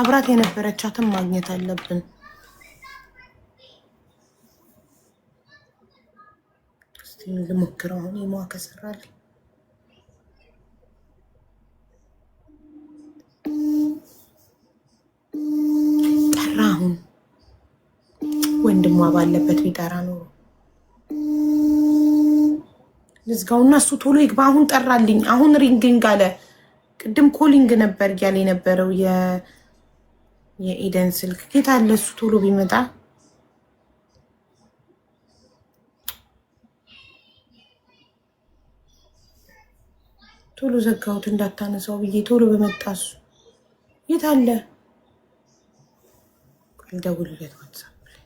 አብራት የነበረቻትን ማግኘት አለብን። እስቲ ልሞክረው። አሁን የሟ ከሰራልኝ ጠራ። አሁን ወንድሟ ባለበት ቢጠራ ኖሮ ልዝጋውና እሱ ቶሎ ይግባ። አሁን ጠራልኝ። አሁን ሪንግንግ አለ። ቅድም ኮሊንግ ነበር እያለ የነበረው የኤደን ስልክ ጌታ አለ። እሱ ቶሎ ቢመጣ ቶሎ ዘጋሁት እንዳታነሳው ብዬ ቶሎ በመጣ እሱ የት አለ? ልደውልለት ዋትሳፕ ላይ።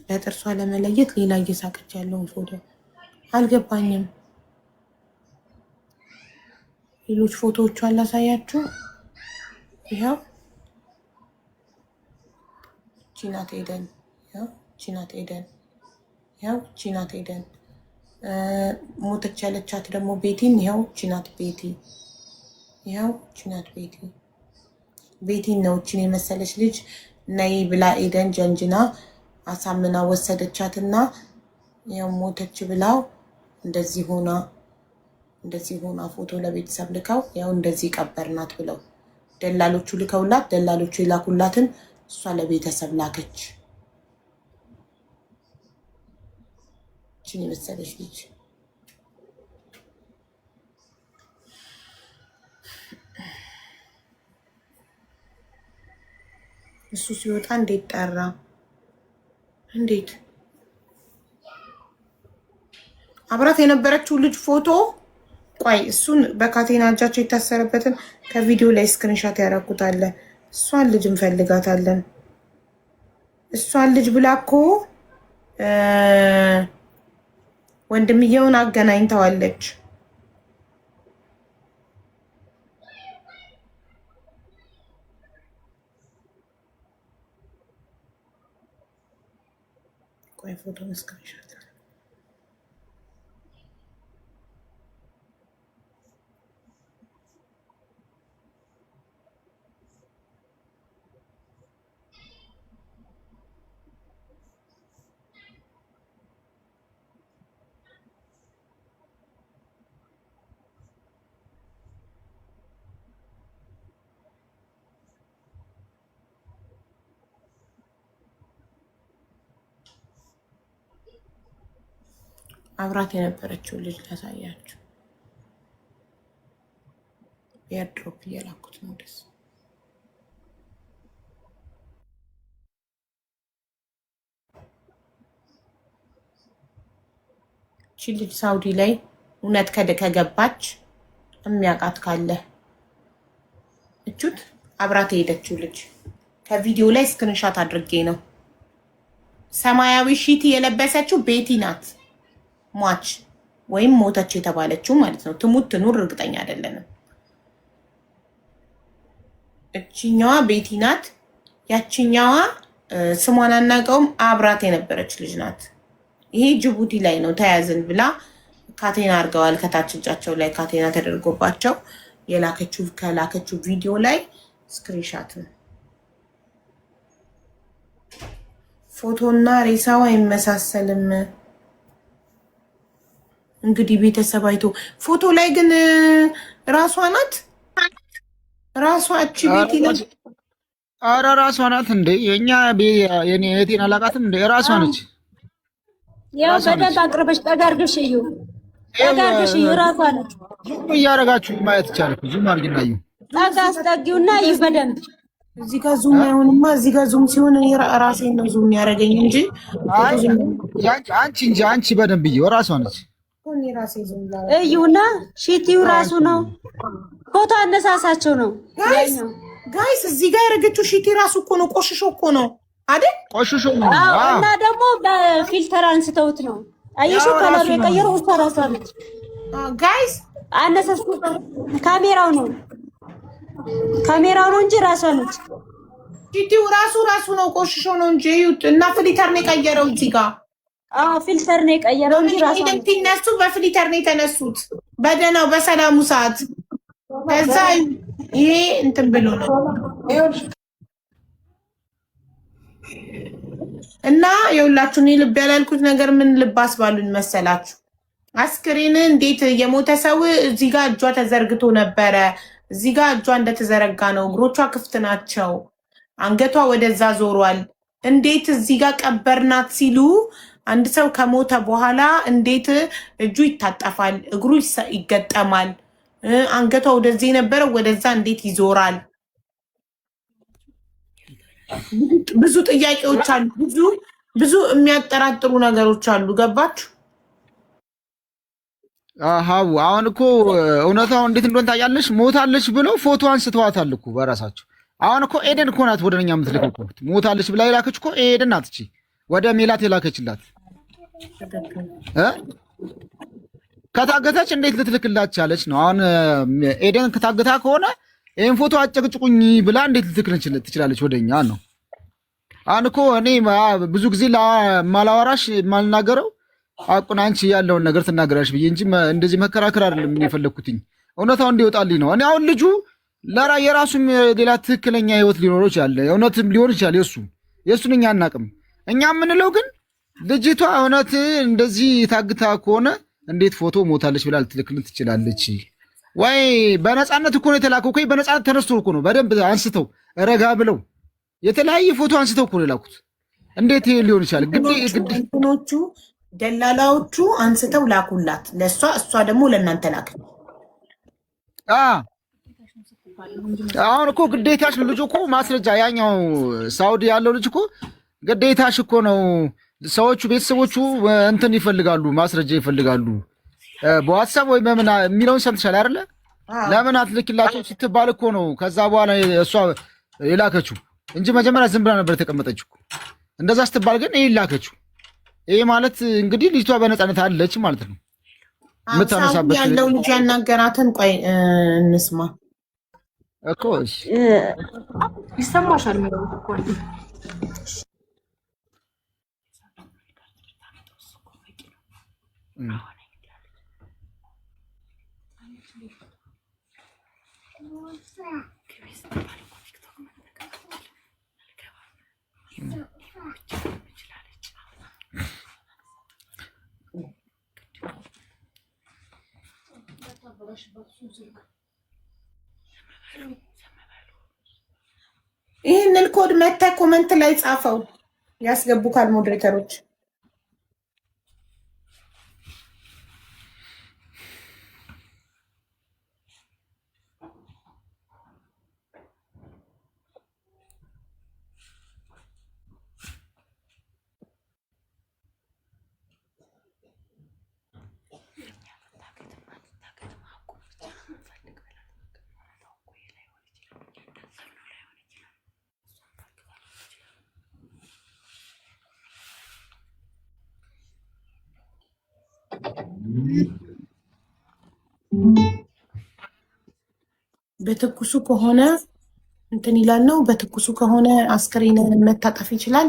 ለጥርሷ ለመለየት ሌላ እየሳቀች ያለውን ፎቶ አልገባኝም። ሌሎች ፎቶዎቿን ላሳያችሁ። ይኸው ቺናት ኤደን፣ ይኸው ቺናት ኤደን፣ ይኸው ቺናት ኤደን። ሞተች ያለቻት ደግሞ ቤቲን፣ ይኸው ቺናት ቤቲ፣ ይኸው ቺናት ቤቲ። ቤቲን ነው እችን የመሰለች ልጅ ነይ ብላ ኤደን ጀንጅና አሳምና ወሰደቻትና ያው ሞተች ብላው እንደዚህ ሆና ፎቶ ለቤተሰብ ልከው ያው እንደዚህ ቀበርናት ብለው ደላሎቹ ልከውላት፣ ደላሎቹ የላኩላትን እሷ ለቤተሰብ ላከች። እችን የመሰለች ልጅ እሱ ሲወጣ እንዴት ጠራ! እንዴት አብራት የነበረችው ልጅ ፎቶ ቆይ፣ እሱን በካቴና እጃቸው የታሰረበትን ከቪዲዮ ላይ ስክሪንሾት ያደረኩታል። እሷን ልጅ እንፈልጋታለን። እሷን ልጅ ብላ እኮ ወንድምየውን አገናኝተዋለች። ቆይ ፎቶ ስክሪንሾት አብራት የነበረችው ልጅ ላሳያችሁ። ኤርድሮፕ እየላኩት ነው ደስ እቺ ልጅ ሳውዲ ላይ እውነት ከገባች የሚያውቃት ካለ እቹት አብራት የሄደችው ልጅ ከቪዲዮ ላይ ስክሪንሾት አድርጌ ነው። ሰማያዊ ሺቲ የለበሰችው ቤቲ ናት። ሟች ወይም ሞተች የተባለችው ማለት ነው። ትሙት ትኑር እርግጠኛ አይደለንም። እቺኛዋ ቤቲ ናት። ያቺኛዋ ስሟን አናውቀውም። አብራት የነበረች ልጅ ናት። ይሄ ጅቡቲ ላይ ነው ተያዝን ብላ ካቴና አድርገዋል። ከታች እጃቸው ላይ ካቴና ተደርጎባቸው ከላከችው ቪዲዮ ላይ ስክሪንሻት ነው። ፎቶና ሬሳዋ አይመሳሰልም። እንግዲህ ቤተሰብ አይቶ ፎቶ ላይ ግን ራሷ ናት። ራሷ እቺ ቤቲ ናት። ኧረ ራሷ ናት እንዴ! የኔ እህቴን አላውቃትም እንዴ? ራሷ ነች። ያው በደንብ አቅርበሽ ጠጋርግሽ እዩ፣ ጠጋርግሽ እዩ። ራሷ ነች። ዙም እያደረጋችሁ ማየት ይቻላል። ዙም አድርጊና እዩ። ጠጋ አስጠጊውና እዩ በደንብ። እዚህ ጋር ዙም አይሆንማ። እዚህ ጋር ዙም ሲሆን እኔ ራሴን ነው ዙም ያደረገኝ እንጂ አንቺ በደንብ እዩ። ራሷ ነች። እዩና ሺቲው ራሱ ነው። ፎቶ አነሳሳቸው ነው ጋይስ። እዚህ ጋር ያደረገችው ሺቲ ራሱ እኮ ነው። ቆሽሾ እኮ ነው አይደል? ቆሽሾ ነው። እና ደግሞ በፊልተር አንስተውት ነው። አየሹ ከለሩ የቀየረው እሷ ራሷ ነች። ጋይስ አነሳስ ካሜራው ነው እንጂ ራሷ ነች። ሺቲው ራሱ ነው። ቆሽሾ ነው እንጂ እና ፊልተር ነው የቀየረው እዚህ ጋር። ፊልተር ነው የቀየረው እንጂ ራሱ ሲነሱ በፊልተር ነው የተነሱት። በደህናው በሰላሙ ሰዓት ከዛ ይሄ እንትን ብሎ ነው እና የሁላችሁ እኔ ልብ ያላልኩት ነገር ምን ልብ አስባሉኝ መሰላችሁ? አስክሬን እንዴት የሞተ ሰው እዚህ ጋር እጇ ተዘርግቶ ነበረ። እዚህ ጋር እጇ እንደተዘረጋ ነው። እግሮቿ ክፍት ናቸው። አንገቷ ወደዛ ዞሯል። እንዴት እዚህ ጋር ቀበርናት ሲሉ አንድ ሰው ከሞተ በኋላ እንዴት እጁ ይታጠፋል፣ እግሩ ይገጠማል፣ አንገቷ ወደዚህ የነበረው ወደዛ እንዴት ይዞራል? ብዙ ጥያቄዎች አሉ። ብዙ የሚያጠራጥሩ ነገሮች አሉ። ገባችሁ? ሀቡ አሁን እኮ እውነታው እንዴት እንደሆነ ታያለሽ። ሞታለች ብለው ፎቶ አንስተዋታል እኮ በራሳቸው። አሁን እኮ ኤደን እኮ ናት ወደኛ የምትልከው። ሞታለች ብላ የላከች እኮ ኤደን ናት። እቺ ወደ ሜላት የላከችላት ከታገታች እንዴት ልትልክላት ቻለች ነው? አሁን ኤደን ከታገታ ከሆነ ይህን ፎቶ አጨቅጭቁኝ ብላ እንዴት ልትልክል ትችላለች ወደኛ ነው? አሁን እኮ እኔ ብዙ ጊዜ ማላወራሽ ማልናገረው አቁን አንቺ ያለውን ነገር ትናገራሽ ብዬ እንጂ እንደዚህ መከራከር አይደለም የፈለግኩትኝ፣ እውነታው እንዲወጣልኝ ነው። እኔ አሁን ልጁ የራሱም ሌላ ትክክለኛ ህይወት ሊኖረው ይችላል፣ እውነትም ሊሆን ይችላል። የእሱን እኛ አናቅም። እኛ የምንለው ግን ልጅቷ እውነት እንደዚህ ታግታ ከሆነ እንዴት ፎቶ ሞታለች ብላ ልትልክልን ትችላለች? ወይ በነፃነት እኮ ነው የተላከው። በነፃነት ተነስቶ እኮ ነው በደንብ አንስተው ረጋ ብለው የተለያየ ፎቶ አንስተው እኮ ነው የላኩት። እንዴት ይሄ ሊሆን ይችላል? ግድኖቹ ደላላዎቹ አንስተው ላኩላት ለእሷ፣ እሷ ደግሞ ለእናንተ ላክ። አሁን እኮ ግዴታሽ ልጁ እኮ ማስረጃ ያኛው ሳውዲ ያለው ልጅ እኮ ግዴታሽ እኮ ነው። ሰዎቹ ቤተሰቦቹ እንትን ይፈልጋሉ፣ ማስረጃ ይፈልጋሉ። በዋትሳፕ ወይ በምን የሚለውን ሰምተሻል አይደለ? ለምን አትልኪላቸው ስትባል እኮ ነው ከዛ በኋላ እሷ የላከችው እንጂ መጀመሪያ ዝም ብላ ነበር የተቀመጠችው። እንደዛ ስትባል ግን ይሄ ላከችው። ይሄ ማለት እንግዲህ ልጅቷ በነፃነት አለች ማለት ነው። የምታነሳበት ያለው ልጅ ያናገራትን ቆይ እንስማ እኮ ይሰማሻል የሚለው እኮ ይህንን ኮድ መተህ ኮመንት ላይ ጻፈው ያስገቡካል ሞዴሬተሮች። በትኩሱ ከሆነ እንትን ይላል ነው። በትኩሱ ከሆነ አስክሬን መታጠፍ ይችላል።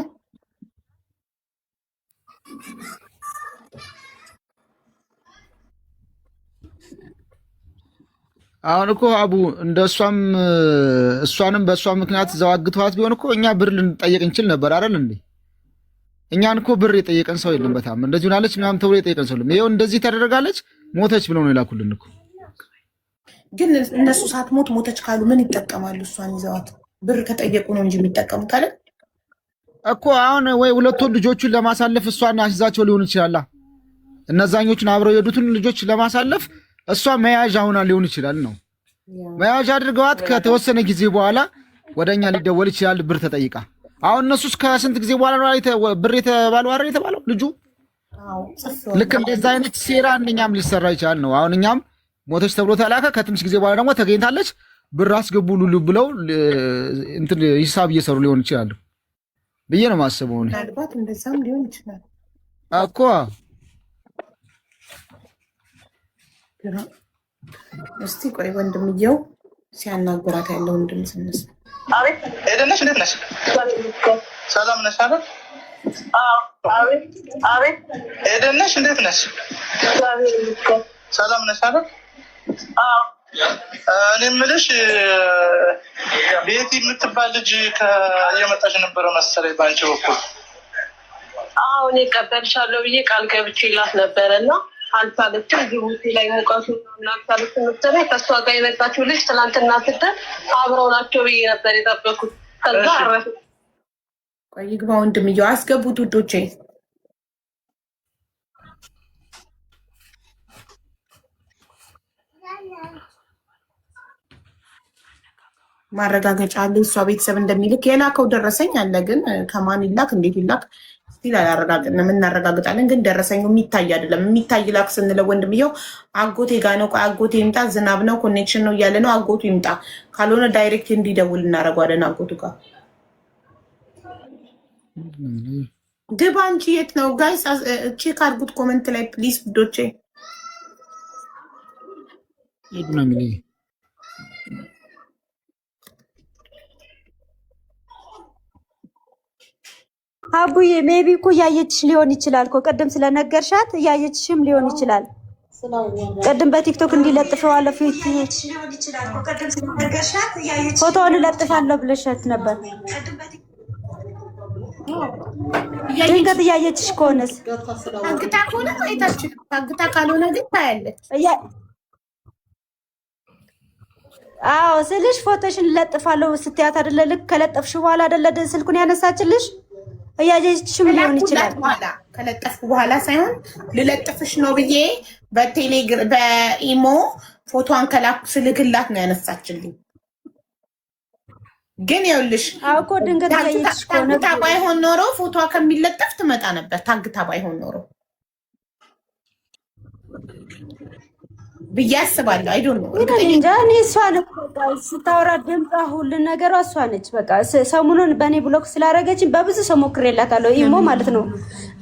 አሁን እኮ አቡ እንደ እሷንም በእሷ ምክንያት ዘዋግተዋት ቢሆን እኮ እኛ ብር ልንጠየቅ እንችል ነበር አይደል እንዴ? እኛን እኮ ብር የጠየቀን ሰው የለም። በጣም እንደዚህ ሆናለች ምናምን ተብሎ የጠየቀን ሰው የለም። ይኸው እንደዚህ ተደረጋለች ሞተች ብለው ነው የላኩልን እኮ። ግን እነሱ ሳትሞት ሞተች ካሉ ምን ይጠቀማሉ? እሷን ይዘዋት ብር ከጠየቁ ነው እንጂ የሚጠቀሙት አይደል እኮ። አሁን ወይ ሁለቱን ልጆቹን ለማሳለፍ እሷን አስይዛቸው ሊሆን ይችላል። እነዛኞቹን አብረው የሄዱትን ልጆች ለማሳለፍ እሷ መያዣ ሆና ሊሆን ይችላል ነው። መያዣ አድርገዋት ከተወሰነ ጊዜ በኋላ ወደኛ ሊደወል ይችላል ብር ተጠይቃ። አሁን እነሱስ ከስንት ጊዜ በኋላ ነው ብር የተባለው አይደል የተባለው ልጁ። ልክ እንደዛ አይነት ሴራ እኛም ሊሰራ ይችላል ነው። አሁን እኛም ሞተች ተብሎ ተላከ፣ ከትንሽ ጊዜ በኋላ ደግሞ ተገኝታለች ብር አስገቡ ሉሉ ብለው እንትን ሂሳብ እየሰሩ ሊሆን ይችላል ብዬ ነው የማስበው። ምናልባት እንደዛም ሊሆን ይችላል እኮ። እስቲ ቆይ ወንድምየው ሲያናገራት ያለውን ድምፅ እንስማ። አቤት ኤደን ነሽ? እንዴት ነሽ? ሰላም ነሽ አይደል? አቤት አቤት ኤደን ነሽ? እንዴት ነሽ? ሰላም ነሽ አይደል? እኔ የምልሽ ቤቲ የምትባል ልጅ እየመጣች ነበረ መሰለኝ በአንቺ በኩል። አሁን እቀበልሻለሁ ብዬ ቃል ገብቼላት ነበረ እና አልቻለችም። ጅቡቲ ላይ ሙቀቱ አልቻለችም መሰለኝ። ከእሷ ጋር የመጣችው ልጅ ትናንትና ስትል አብረው ናቸው ብዬ ነበር የጠበኩት። ከዛ አረፍ። ቆይ ይግባ ወንድምየው፣ አስገቡት ውዶቼ። ማረጋገጫ አለ እሷ ቤተሰብ እንደሚልክ የላከው ደረሰኝ አለ። ግን ከማን ይላክ እንዴት ይላክ ስቲል አላረጋግጥንም። እናረጋግጣለን ግን ደረሰኙ የሚታይ አይደለም። የሚታይ ላክ ስንለው ወንድምየው አጎቴ ጋ ነው፣ አጎቴ ይምጣ፣ ዝናብ ነው ኮኔክሽን ነው እያለ ነው። አጎቱ ይምጣ፣ ካልሆነ ዳይሬክት እንዲደውል እናደርገዋለን አጎቱ ጋር። ግባ እንጂ የት ነው ጋይስ? ቼክ አድርጉት ኮመንት ላይ ፕሊዝ ውዶቼ። ሂድ ነው የሚለኝ። አቡዬ ሜቢ እኮ እያየችሽ ሊሆን ይችላል እኮ ቅድም ስለነገርሻት እያየችሽም ሊሆን ይችላል። ቅድም በቲክቶክ እንዲለጥፈዋለሁ ፊት ፎቶውን እለጥፋለሁ ብለሻት ነበር። ድንገት እያየችሽ ከሆነስ ታግታ ከሆነ አይታችሁ፣ ታግታ ካልሆነ ግን ታያለች። አዎ ስልሽ ፎቶሽን እለጥፋለሁ ስትያት አይደለ? ልክ ከለጠፍሽ በኋላ አይደለ ስልኩን ያነሳችልሽ? እያየችሽም ሊሆን ይችላል። ከለጠፍኩ በኋላ ሳይሆን ልለጥፍሽ ነው ብዬ በኢሞ ፎቶዋን ከላኩ ስልክላት ነው ያነሳችልኝ። ግን ይኸውልሽ እኮ ድንገት እያየችሽ ከሆነ ታግታ ባይሆን ኖሮ ፎቶዋ ከሚለጠፍ ትመጣ ነበር። ታግታ ባይሆን ኖሮ ብዬ አስባለሁ። አይ ዶንት ኖ እንጃ። እኔ እሷን ስታወራ ድምጿ ሁሉን ነገሯ እሷ ነች። በቃ ሰሞኑን በእኔ ብሎክ ስላደረገችኝ በብዙ ሰው ሞክሬላታለሁ፣ ኢሞ ማለት ነው።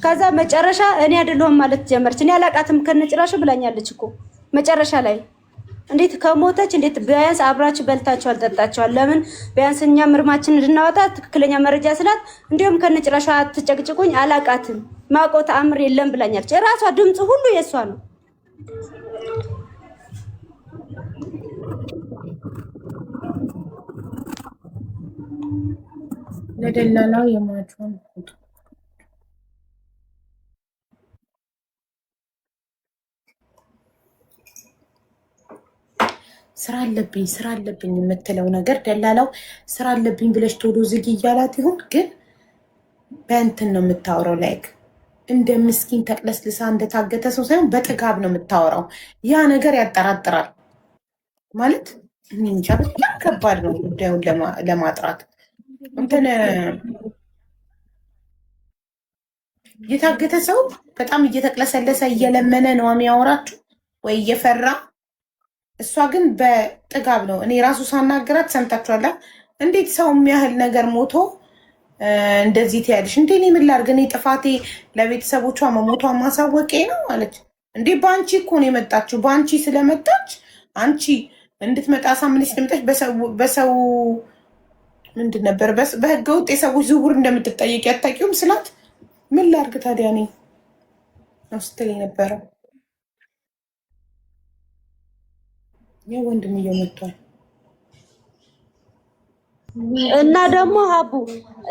ከዛ መጨረሻ እኔ አይደለሁም ማለት ጀመረች። እኔ አላቃትም ከነጭራሹ ብላኛለች እኮ መጨረሻ ላይ። እንዴት ከሞተች እንዴት ቢያንስ አብራችሁ በልታችሁ አልጠጣችኋል? ለምን ቢያንስ እኛ ምርማችን እንድናወጣ ትክክለኛ መረጃ ስላት፣ እንዲሁም ከነጭራሹ አትጨቅጭቁኝ፣ አላቃትም፣ ማውቀው ተአምር የለም ብላኛለች። የራሷ ድምፅ ሁሉ የእሷ ነው። ለደላላው የማጇን ፎቶ ስራ አለብኝ የምትለው ነገር ደላላው ስራ አለብኝ ብለሽ ቶሎ ዝጊ እያላት ይሁን፣ ግን በእንትን ነው የምታወራው። ላይክ እንደ ምስኪን ተቅለስልሳ እንደታገተ ሰው ሳይሆን በጥጋብ ነው የምታወራው። ያ ነገር ያጠራጥራል ማለት እንጃ። በጣም ከባድ ነው ጉዳዩን ለማጥራት። እንትን የታገተ ሰው በጣም እየተቅለሰለሰ እየለመነ ነው የሚያወራችሁ ወይ እየፈራ። እሷ ግን በጥጋብ ነው። እኔ ራሱ ሳናገራት ሰምታችኋላ። እንዴት ሰው የሚያህል ነገር ሞቶ እንደዚህ ትያለሽ እንዴ? እኔ ምን ላድርግ? እኔ ጥፋቴ ለቤተሰቦቿ መሞቷን ማሳወቄ ነው አለች። እንዴ በአንቺ እኮ ነው የመጣችው። በአንቺ ስለመጣች አንቺ እንድትመጣ አሳምነሽ ስለመጣች በሰው ምንድን ነበር በህገ ወጥ የሰዎች ዝውውር እንደምትጠየቅ ያታቂውም ስላት፣ ምን ላድርግ ታዲያ እኔ ነው ስትል የነበረው። ወንድምየው መጥቷል። እና ደግሞ ሀቡ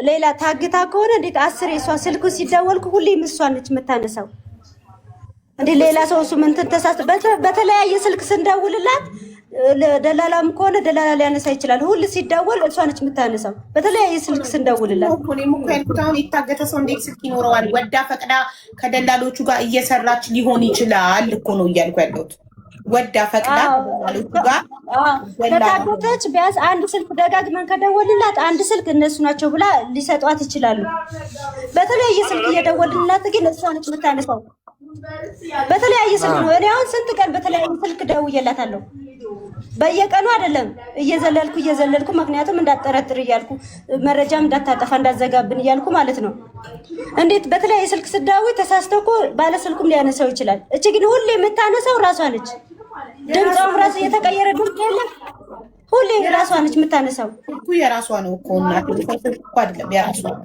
ሌላ ታግታ ከሆነ እንዴት 10 የሷ ስልኩ ሲደወልኩ ሁሌም እሷ ነች የምታነሳው። እንዴ ሌላ ሰው እሱ ምንትን በተለያየ ስልክ ስንደውልላት፣ ደላላም ከሆነ ደላላ ሊያነሳ ይችላል። ሁሉ ሲደወል እሷ ነች የምታነሳው በተለያየ ስልክ ስንደውልላት። እኔም እኮ ያልኩት አሁን የታገተ ሰው እንዴት ስልክ ይኖረዋል? ወዳ ፈቅዳ ከደላሎቹ ጋር እየሰራች ሊሆን ይችላል እኮ ነው እያልኩ ያለሁት። ወዳ ፈቅዳ ከደላሎቹ ጋር ከታገተች ቢያንስ አንድ ስልክ ደጋግመን ከደወልላት አንድ ስልክ እነሱ ናቸው ብላ ሊሰጧት ይችላሉ። በተለያየ ስልክ እየደወልላት ግን እሷ ነች የምታነሳው። በተለያየ ስልክ ነው። እኔ አሁን ስንት ቀን በተለያየ ስልክ ደውዬላታለሁ። በየቀኑ አይደለም እየዘለልኩ ምክንያቱም እንዳጠረጥር እያልኩ መረጃም እንዳታጠፋ እንዳዘጋብን እያልኩ ማለት ነው። እንዴት በተለያየ ስልክ ስዳዊ ተሳስተው እኮ ባለ ስልኩም ሊያነሳው ይችላል። እቺ ግን ሁሌ የምታነሳው ራሷ ነች። ድምጿም ራሱ የተቀየረ ድምፅ የለም። ሁሌ ራሷ ነች የምታነሳው እኮ የራሷ ነው እኮ እናት እኮ አይደለም የራሷ ነው።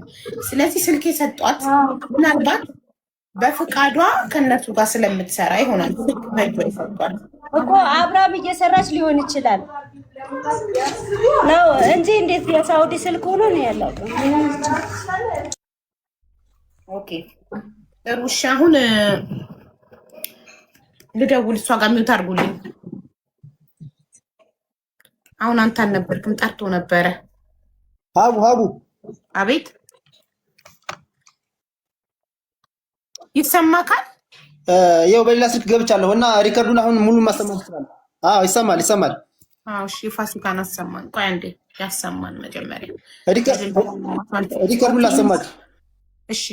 ስለዚህ ስልክ የሰጧት ምናልባት በፍቃዷ ከነሱ ጋር ስለምትሰራ ይሆናል። ስልክ በእጇ ይሰጧል እኮ አብራም እየሰራች ሊሆን ይችላል ነው እንጂ እንዴት የሳውዲ ስልክ ሆኖ ነው ያለው? ኦኬ ሩሻ አሁን ልደውል እሷ ጋር ሚውት አድርጉልኝ። አሁን አንተ አልነበርክም ጠርቶ ነበረ። ሀቡ አቤት ይሰማካል? ይኸው በሌላ ስልክ ገብቻለሁ እና ሪከርዱን አሁን ሙሉ ማሰማት ይችላል። አዎ ይሰማል። አዎ እሺ፣ ፋሲካን አሰማን። ቆይ አንዴ ያሰማን መጀመሪያ ሪከርዱን ላሰማት። እሺ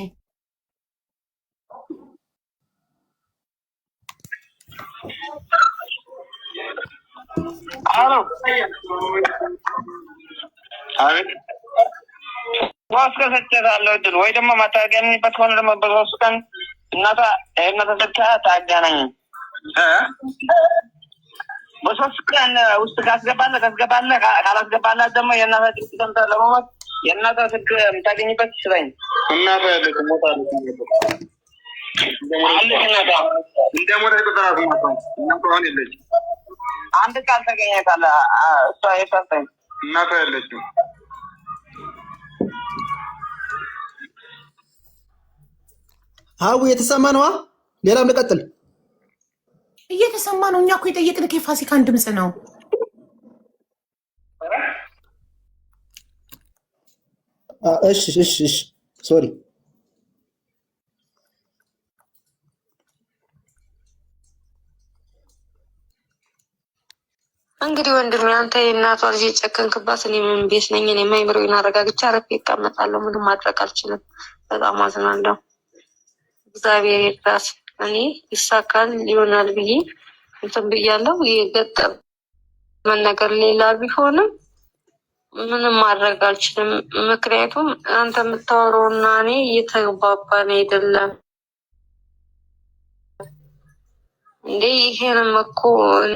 አሎ አቤት ዋስከሰጨታለሁ እድል ወይ ደግሞ ማታገኝበት ከሆነ ደግሞ በሶስት ቀን እናታ ተሰጥታ ታገናኝ በሶስት ቀን ውስጥ ካስገባለህ ካላስገባለህ ደግሞ የእናትህ ድምፅ ሰምተህ ለመሞት የእናትህ ስልክ የምታገኝበት ይችላል። እናትህ ያለች ሞታለች እንደ ሞተ ቁጥራት እናትህ አሁን የለችም። አንድ ቃል ተገኘታለ እሷ የሰጠኝ እናትህ ያለችው ሀቡ የተሰማ ነዋ። ሌላም ልቀጥል እየተሰማ ነው። እኛ እኮ የጠየቅንህ የፋሲካን ድምፅ ነው። እሺ ሶሪ። እንግዲህ ወንድሜ አንተ የእናቷ ልጅ የጨከንክባት፣ እኔ ምን ቤት ነኝ? እኔ አይምሮዬን አረጋግቼ አረፌ እቀመጣለሁ። ምንም ማድረግ አልችልም። በጣም አዝናለሁ። እግዚአብሔር ይርዳት። እኔ ይሳካል ይሆናል ብዬ እንትን ብያለሁ። የገጠመን ነገር ሌላ ቢሆንም ምንም ማድረግ አልችልም። ምክንያቱም አንተ የምታወራውና እኔ እየተግባባን አይደለም እንዴ። ይሄንም እኮ እኔ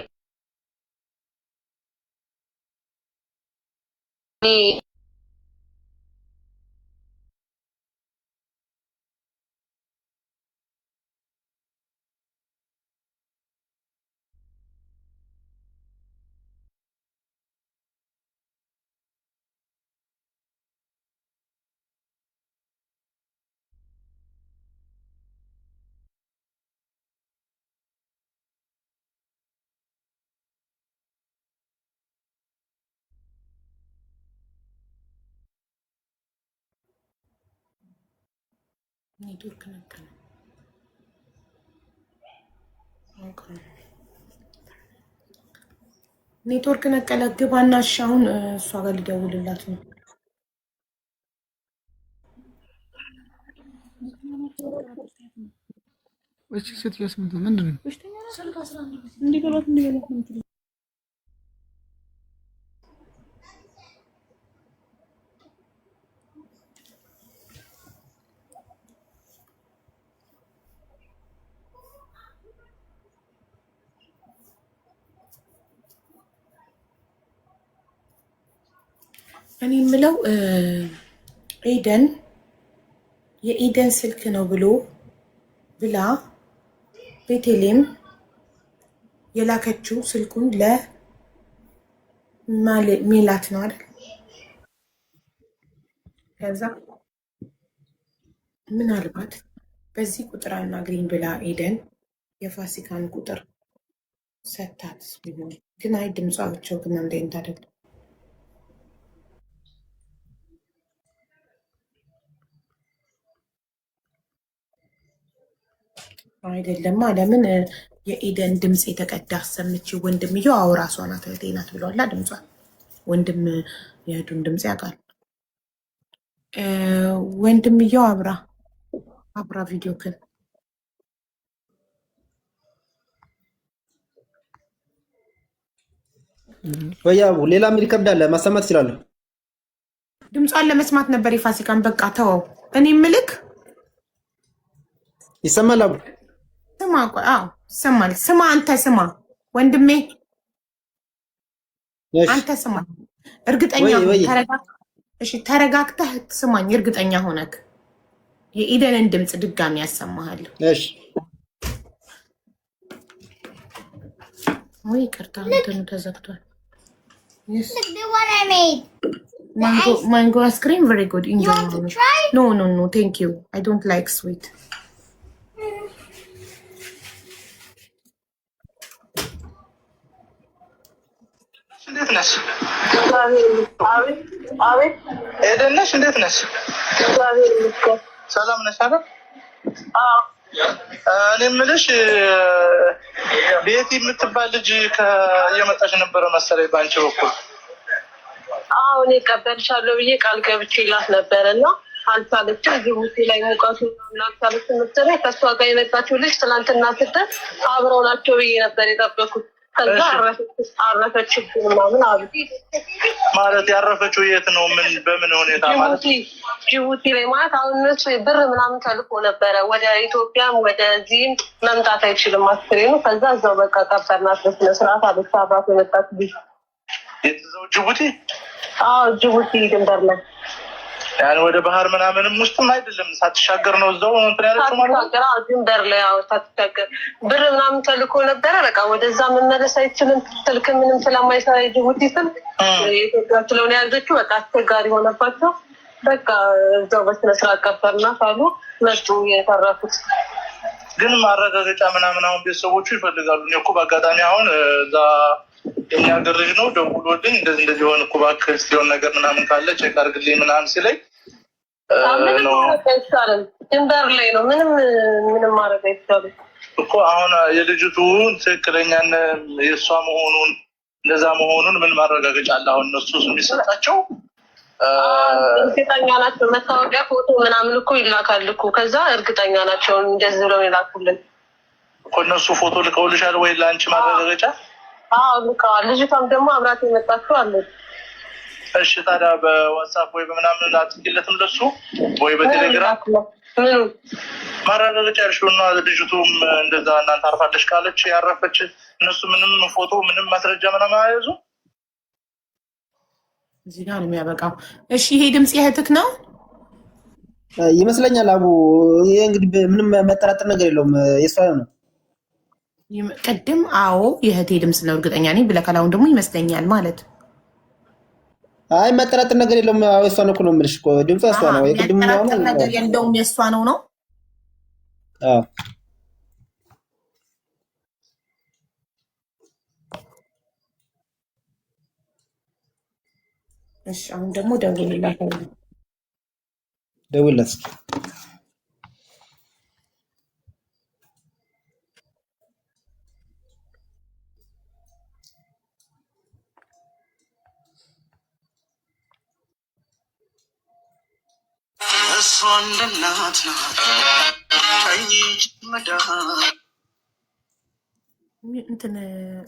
ኔትወርክ ነቀለ። ኔትወርክ ነቀለ። ግባና እሺ፣ አሁን እሷ ጋር ሊደውልላት ነው። እሺ ስትያስ ምንድን ነው? እኔ የምለው ኤደን የኤደን ስልክ ነው ብላ ቤቴሌም የላከችው ስልኩን ለሜላት ነው አይደል? ከዛ ምናልባት በዚህ ቁጥር አናግሪኝ ብላ ኤደን የፋሲካን ቁጥር ሰታት ቢሆን ግን አይ ድምጿቸው ግን እንደ እንዳደለ አይደለም። ለምን የኤደን ድምፅ የተቀዳ አሰምችው? ወንድምየው አዎ ራሷ ናት እህቴ ናት ብሏላ። ድምጿ ወንድም የእህቱን ድምፅ ያውቃል። ወንድምየው አብራ ቪዲዮ ክል ወያቡ ሌላ ሪከርድ አለ ማሰማት ይችላለሁ። ድምጿን ለመስማት ነበር የፋሲካን። በቃ ተወው። እኔ ምልክ ይሰማል አቡ ስማ፣ ቆይ አዎ ይሰማል። ስማ አንተ ስማ ወንድሜ አንተ ስማ። እርግጠኛ ተረጋግተህ ስማኝ። እርግጠኛ ሆነክ የኢደንን ድምፅ ድጋሚ ያሰማሃለሁ። እሺ ወይ ይቅርታ እንትኑ ተዘግቷል። ማንጎ አይስክሪም very good. Enjoy. No, thank you. I don't like sweet. እንዴት ነሽ? አቤት ኤደን ነሽ? እንዴት ነሽ? ሰላም ነሽ አይደል? እኔ የምልሽ ቤቲ የምትባል ልጅ እየመጣች ነበረ መሰለኝ በአንቺ በኩል። አሁን እቀበልሻለሁ ብዬ ቃል ገብቼላት ነበረ እና አልቻለችም። ጅቡቲ ላይ ሙቀቱ አልቻለችም መሰለኝ። ከእሷ ጋር የመጣችው ልጅ ትናንትና ስትል አብረው ናቸው ብዬ ነበር የጠበኩት። ከዛ አረፈች ምናምን አሉ። ማለት ያረፈችው የት ነው? ምን በምን ሁኔታ ማለት? ጅቡቲ ላይ ማለት አሁን እነሱ ብር ምናምን ተልኮ ነበረ ወደ ኢትዮጵያም ወደዚህም መምጣት አይችልም አስክሬኑ። ከዛ እዛው በቃ ቀበርናት በስነ ስርዓት አለች። አብራት የመጣት ልጅ የትዛው ጅቡቲ? አዎ ጅቡቲ ድንበር ላይ ያን ወደ ባህር ምናምንም ውስጥም አይደለም ሳትሻገር ነው እዛው እንትን ያለችው ማለት ነው። ድንበር ላይ አዎ ሳትሻገር ብር ምናምን ተልኮ ነበረ። በቃ ወደዛ መመለስ አይችልም። ስልክ ምንም ስለማይሰራ የጅቡቲ ስልክ የኢትዮጵያ ስለሆነ ያዘችው በቃ አስቸጋሪ ሆነባቸው። በቃ እዛው በስነ ስርዓት ቀበርናት አሉ። መጡ የተረፉት። ግን ማረጋገጫ ምናምን አሁን ቤተሰቦቹ ይፈልጋሉ። እኔ እኮ በአጋጣሚ አሁን እዛ የኛ ሀገር ልጅ ነው ደውሎልኝ እንደዚህ ሆነ እኮ እባክህ ሲሆን ነገር ምናምን ካለ ቼክ አድርግልኝ ምናምን ሲለኝ ነው ድንበር ላይ ነው ምንም ማድረግ አይቻልም እኮ። አሁን የልጅቱ ትክክለኛን የእሷ መሆኑን እንደዛ መሆኑን ምን ማረጋገጫ አለ? አሁን እነሱ የሚሰጣቸው እርግጠኛ ናቸው። መታወቂያ ፎቶ ምናምን እኮ ይላካል እኮ። ከዛ እርግጠኛ ናቸው እንደዚህ ብለው ይላኩልን እኮ። እነሱ ፎቶ ልከውልሻል ወይ ለአንቺ ማረጋገጫ? አዎ ልከዋል። ልጅቷም ደግሞ አብራት የመጣችው አለች። እሺ ታዲያ በዋትስአፕ ወይ በምናምን አትልኪለትም ለሱ ወይ በቴሌግራም ምኑ ማረጋገጫ ያልሽውና ልጅቱም እንደዛ እናንተ አርፋለች ካለች ያረፈች እነሱ ምንም ፎቶ ምንም ማስረጃ ምናምን አያዙ? እዚህ ጋር ነው የሚያበቃው። እሺ ይሄ ድምጽ የእህትክ ነው ይመስለኛል አቡ። ይሄ እንግዲህ ምንም መጠራጠር ነገር የለውም የሷ ነው። ቅድም አዎ የእህቴ ድምጽ ነው እርግጠኛ ነኝ ብለካል። አሁን ደግሞ ይመስለኛል ማለት አይ መጠራጠር ነገር የለውም። የሷ ነው እኮ ነው የምልሽ እኮ ድምጿ እሷ ነው። የቅድም ነው ነገር የለውም የሷ ነው ነው። አዎ እሺ አሁን ደግሞ ደውልላት ደውልላት እንትን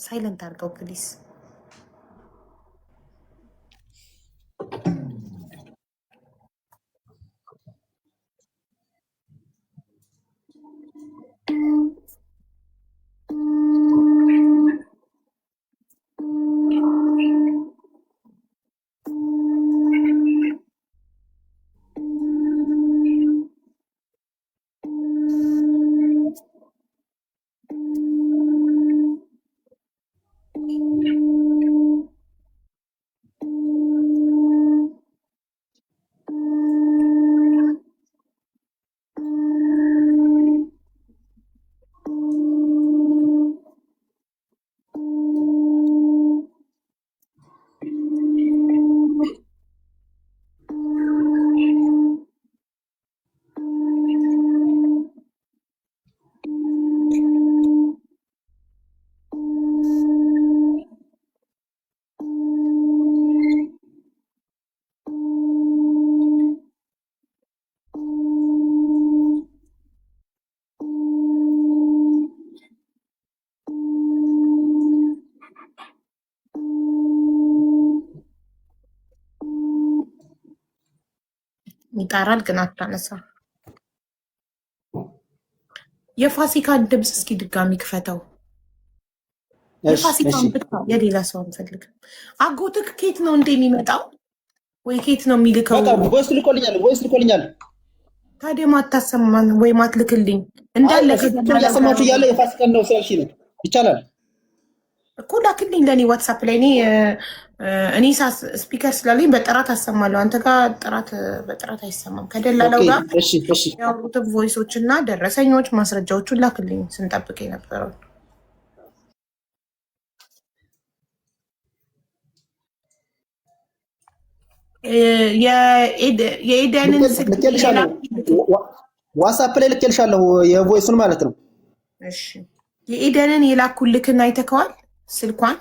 ሳይለንት አድርገው ፕሊስ። ይጣራል ግን አታነሳ። የፋሲካን ድምፅ እስኪ ድጋሚ ክፈተው። የፋሲካን ብቻ የሌላ ሰው አንፈልግ። አጎትክ ኬት ነው እንደ የሚመጣው ወይ ኬት ነው የሚልከው? ቮይስ ልኮልኛል። ታዲያ ማታሰማን ወይ ማትልክልኝ እንዳለ ያሰማችሁ እያለ የፋሲካን ነው ስልሽ ነው ይቻላል እኮ ላክልኝ ለኔ ዋትስአፕ ላይ እኔ ስፒከር ስላለኝ በጥራት አሰማለሁ። አንተ ጋር በጥራት አይሰማም። ከደላላው ጋር ያወሩት ቮይሶች እና ደረሰኞች ማስረጃዎቹን ላክልኝ ስንጠብቅ የነበረው የኤደንን ዋትስአፕ ላይ ልኬልሻለሁ የቮይሱን ማለት ነው። እሺ የኤደንን የላኩልክን አይተከዋል ስልኳን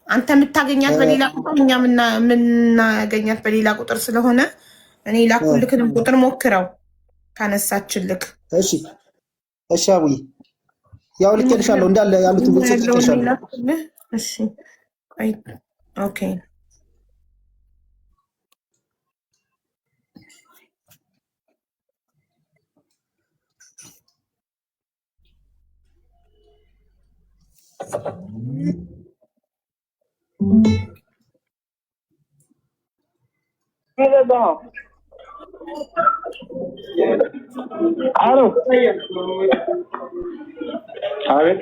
አንተ የምታገኛት በሌላ ቁጥር እኛ የምናገኛት በሌላ ቁጥር ስለሆነ እኔ ላኩልክንም ቁጥር ሞክረው ካነሳችልክ። እሺ አቡዬ ያው ልኬልሻለሁ እንዳለ ያሉትን ብቻ ልኬልሻለሁ። እሺ ቆይ ኦኬ አሎ አቤት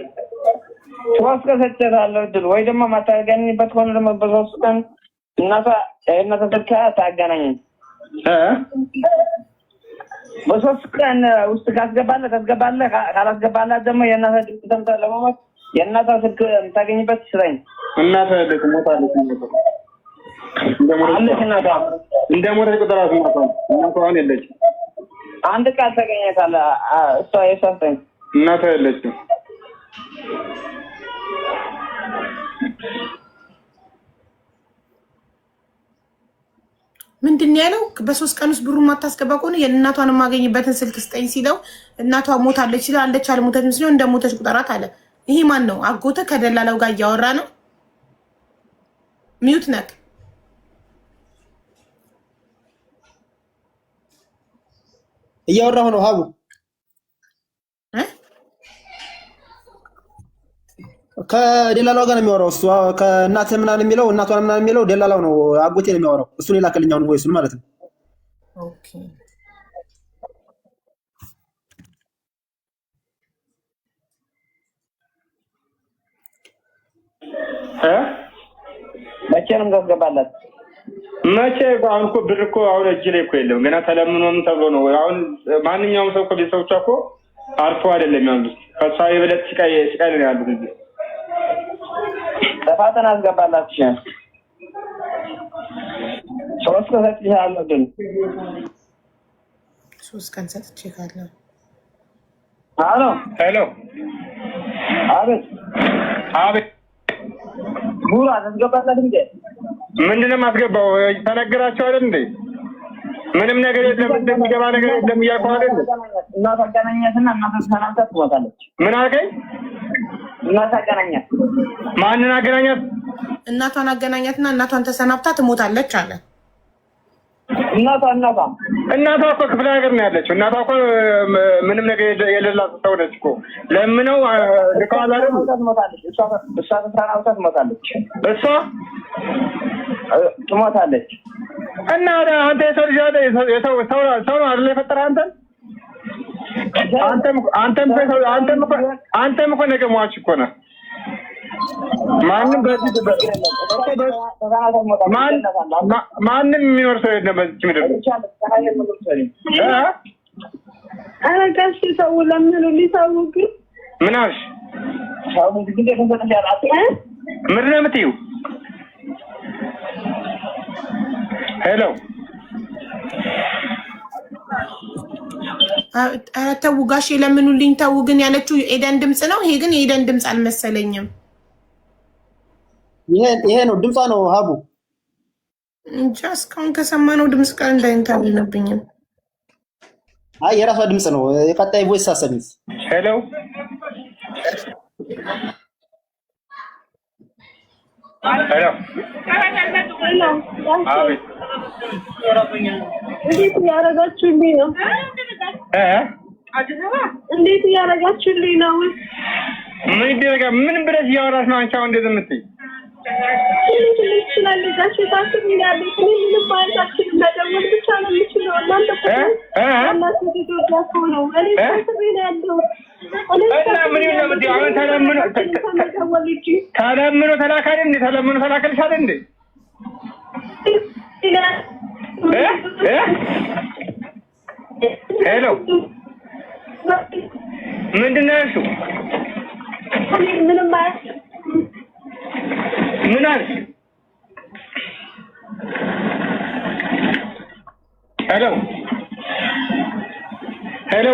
ሶስት ቀን ሰጥቻታለሁ እድል ወይ ደግሞ ማታገናኝበት ከሆነ ደግሞ በሶስት ቀን እናቷ ስልክ ታገናኘኝ በሶስት ቀን ውስጥ ካስገባለህ ካላስገባለህ ደግሞ የእናቷ ድምፅ ሰምተህ ለመሞት የእናቷ ስልክ የምታገኝበት ስጠኝ። እናቷ ሞታለች አለች እናቷ እንደሞተች ቁጥራት እናቷ አሁን የለችም። አንድ ቃል ተገኘታለህ እሷ የሰጠኝ እናቷ የለችም። ምንድን ያለው? በሶስት ቀን ውስጥ ብሩን ማታስገባ ከሆነ የእናቷን የማገኝበትን ስልክ ስጠኝ ሲለው እናቷ ሞታለች ሲለው አለች አልሞተችም ሲለው እንደሞተች ቁጠራት አለ። ይሄ ማን ነው? አጎተ ከደላላው ጋር እያወራ ነው። ሚዩት ነክ እያወራሁ ነው ሀቡ ከደላላው ጋር ነው የሚያወራው እሱ ከእናት ምናምን የሚለው እናቷን ምናምን የሚለው ደላላው ነው አጎቴ ነው የሚያወራው እሱን የላከልኝ አሁን ወይሱን ማለት ነው። ኦኬ መቼ ነው የምታስገባላት? መቼ አሁን እኮ ብር እኮ አሁን እጅ ላይ እኮ የለም ገና ተለምኖም ተብሎ ነው። አሁን ማንኛውም ሰው እኮ ቤተሰቦቿ እኮ አርፎ አይደለም ያሉት ከሷ የበለጠ ስቃይ ነው ያሉት እንጂ ተፋጠን አስገባላት። ሶስት ቀን ሰጥቼሃለሁ ግን ሶስት ቀን ሰጥቼሃለሁ። አሎ ሄሎ አቤት አቤት ቡራ አስገባላት እንዴ? ምንድነው የማስገባው? ተነግራቸው አይደል እንዴ? ምንም ነገር የለም እንደሚገባ ነገር የለም እያልኩ አይደል? እናቷ አገናኛትና እናቷ ተናንታ ትሞታለች። ምን አልከኝ? እናቷ አገናኛት። ማንን አገናኛት? እናቷን አገናኛትና እናቷን ተሰናብታ ትሞታለች አለ። እናቷ እኮ ክፍለ ሀገር ነው ያለችው። እናቷ እኮ ምንም ነገር የሌላት ሰው ነች እኮ ለምነው ልከዋል አይደል? እሷ ትሞታለች። ትሞታለች። እና አንተ የሰው ልጅ ሰው ነው አይደል የፈጠረህ አንተም እኮ ነገ ሟች እኮ ነህ። ማንም የሚኖር ሰው የለም በዚች ምድር። ኧረ ጋሽ ሰው ለምኑ ሊሰው ግን ምን አልሽ? ምንድን ነው የምትይው? ሄሎ ኧረ ተው ጋሼ ለምኑልኝ ተው። ግን ያለችው ኤደን ድምፅ ነው። ይሄ ግን የኤደን ድምፅ አልመሰለኝም። ይሄ ነው ድምጿ ነው ሀቡ እንጃ እስካሁን ከሰማነው ድምፅ ጋር እንዳይንታልነብኝም። አይ የራሷ ድምፅ ነው። የቀጣይ ቮይስ አሰሚስ ሄሎ ሄሎ አቤት እንዴት እያደረጋችሁልኝ ነው? እንዴት እያደረጋችሁልኝ ነው? ምን ይደረጋል? ምን ብለሽ እያወራሽ ነው አንቺ አሁን እንደዚህ የምትይ? ተለምኖ ተላካል እንዴ? ተለምኖ ተላከልሻል እንዴ? ሄሎ ምንድን ነው ያልሽው? ምን አልሽ? ሄሎ ሄሎ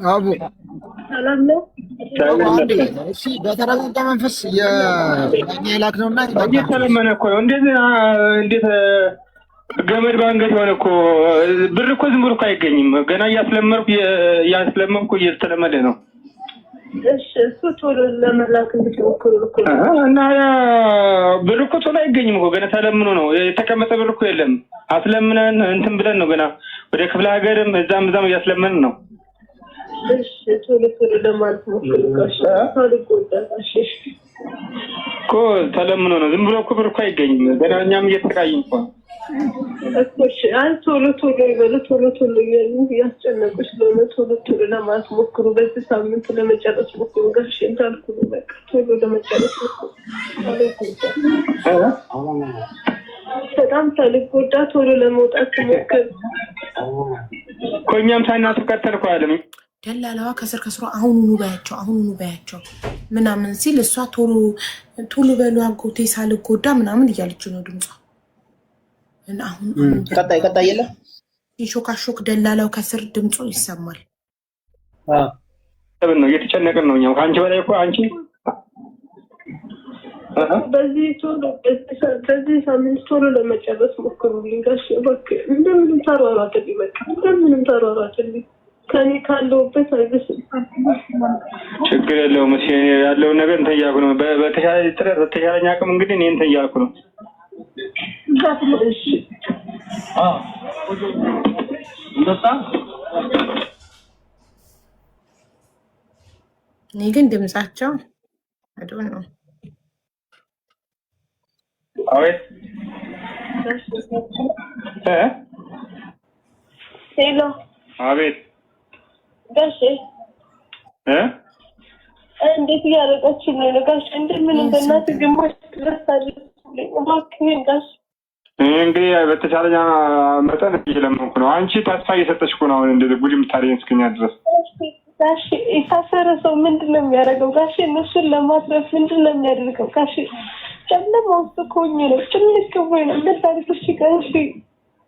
አቡ ሰላም ነው? እሺ በተረጋጋ መንፈስ የኛ ይላክ ነውና እየተለመነ እኮ ነው። እንዴት ገመድ ባንገት ሆነ እኮ ብር እኮ ዝም ብሎ እኮ አይገኝም። ገና እያስለመንኩ እየተለመደ ነው። እሺ እሱ ቶሎ ለመላክ እንድትሞክሩ እኮ እና ብር እኮ ቶሎ አይገኝም እኮ ገና ተለምኖ ነው የተቀመጠ ብር እኮ የለም። አስለምነን እንትን ብለን ነው ገና ወደ ክፍለ ሀገርም እዛም እያስለመንን ነው። እሺ ቶሎ ለማለት ሞክሩ እኮ ተለምኖ ነው። ዝም ብሎ እኮ ብር እኮ አይገኝም። ገና እኛም እየተሰቃየን እኮ እሺ ቶሎ ይበሉ ቶሎ እያስጨነቁ ስለሆነ ቶሎ ለማለት ሞክሩ። በዚህ ሳምንት ለመጨረስ ሞክሩ። ጋሽ እንዳልኩ ነው። በቃ ቶሎ ለመጨረስ ሞክሩ። በጣም ሳልጎዳ ቶሎ ለመውጣት ሞክሩ እኮ እኛም ሳናስቀጥል እኮ አለም ደላላዋ ከስር አሁኑኑ በያቸው ምናምን ሲል እሷ ቶሎ በሉ አጎቴ ሳልጎዳ ምናምን እያለች ነው ድምጿ። እና አሁን ቀጣይ የለ ይሾካሾክ ደላላው ከስር ድምፁ ይሰማል። ነው እየተጨነቅን ነው እኛም ከአንቺ በላይ እኮ አንቺ በዚህ ሳምንት ቶሎ ለመጨረስ ሞክሩልኝ ጋሽ እባክህ። እንደምንም ተሯሯጥልኝ ከኔ ካለሁበት አይደርስም። ችግር የለውም። ያለውን ነገር እንትን እያልኩ ነው። በተሻለኝ አቅም እንግዲህ እኔ እንትን እያልኩ ነው። እሺ እኔ ግን ድምጻቸው አይዶን ነው። አቤት ሄሎ አቤት ጋሼ እንዴት እያደረጋችሁ ነው? ጋሼ እንደምንም በእናትህ ግማሽ ድረስ አድርሱልኝ እባክህን ጋሼ። እንግዲህ በተቻለኝ መጠን እየለመንኩ ነው። አንቺ ተስፋ እየሰጠሽ እኮ ነው አሁን እንደዚህ ጉድ የምታደርጊኝ እስከኛ ድረስ። ጋሼ የታሰረ ሰው ምንድን ነው የሚያደርገው ጋሼ? እነሱን ለማትረፍ ምንድን ነው የሚያደርገው ጋሼ? ጨለማ ውስጥ እኮ ሆኜ ነው ጭንቅ ብሎኝ ነው። እንደታሪክሽ ጋሼ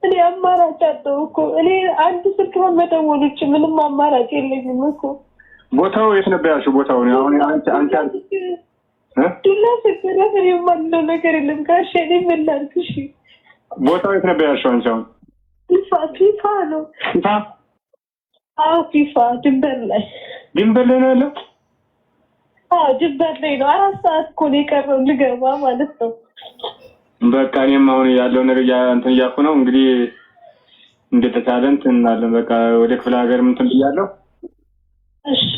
እኔ አማራጭ አጣሁ እኮ። እኔ አንድ ስልክ መደወል ውጭ ምንም አማራጭ የለኝም እኮ። ቦታው የት ነበር ያልሽው? ቦታው ነው አሁን አንቺ ዱላ ስገረፍ የማለው ነገር የለም ጋሼ። እኔ ምን ላድርግ? እሺ ቦታው የት ነበር ያልሽው አንቺ? አሁን ፊፋ ነው። አዎ ፊፋ ድንበር ላይ ነው ያለው። አዎ ድንበር ላይ ነው። 4 ሰዓት እኮ ነው የቀረው ልገባ ማለት ነው። በቃ እኔም አሁን ያለው ነገር እንትን እያልኩ ነው እንግዲህ እንደተቻለ እንትን እናለን። በቃ ወደ ክፍለ ሀገር እንትን ብያለሁ። እሺ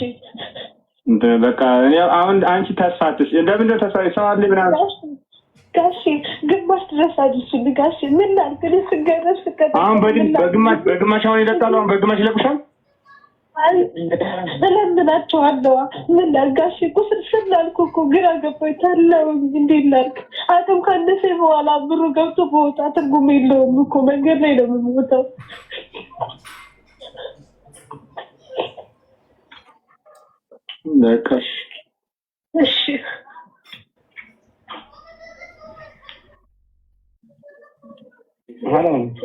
በቃ እኔ አሁን አንቺ ተስፋትሽ እንደምን ተስፋ ይሰዋል ምናምን ጋሼ ግማሽ ድረስ አድርሱልኝ ጋሼ። ምን ላድርግ? ስገረፍ አሁን በግማሽ አሁን ይለቃሉ። አሁን በግማሽ ይለቁሻል። እለምናቸዋለሁ። ምን ላድርግ ጋሼ? ቁስል ላልኩ እኮ ግራ ገባኝ። ታላውኝ እንዴት ላድርግ? አቅም ካነሰኝ በኋላ ብሩ ገብቶ በወጣ ትርጉም የለውም እኮ መንገድ ላይ ነው የምሞተው። በቃ እሺ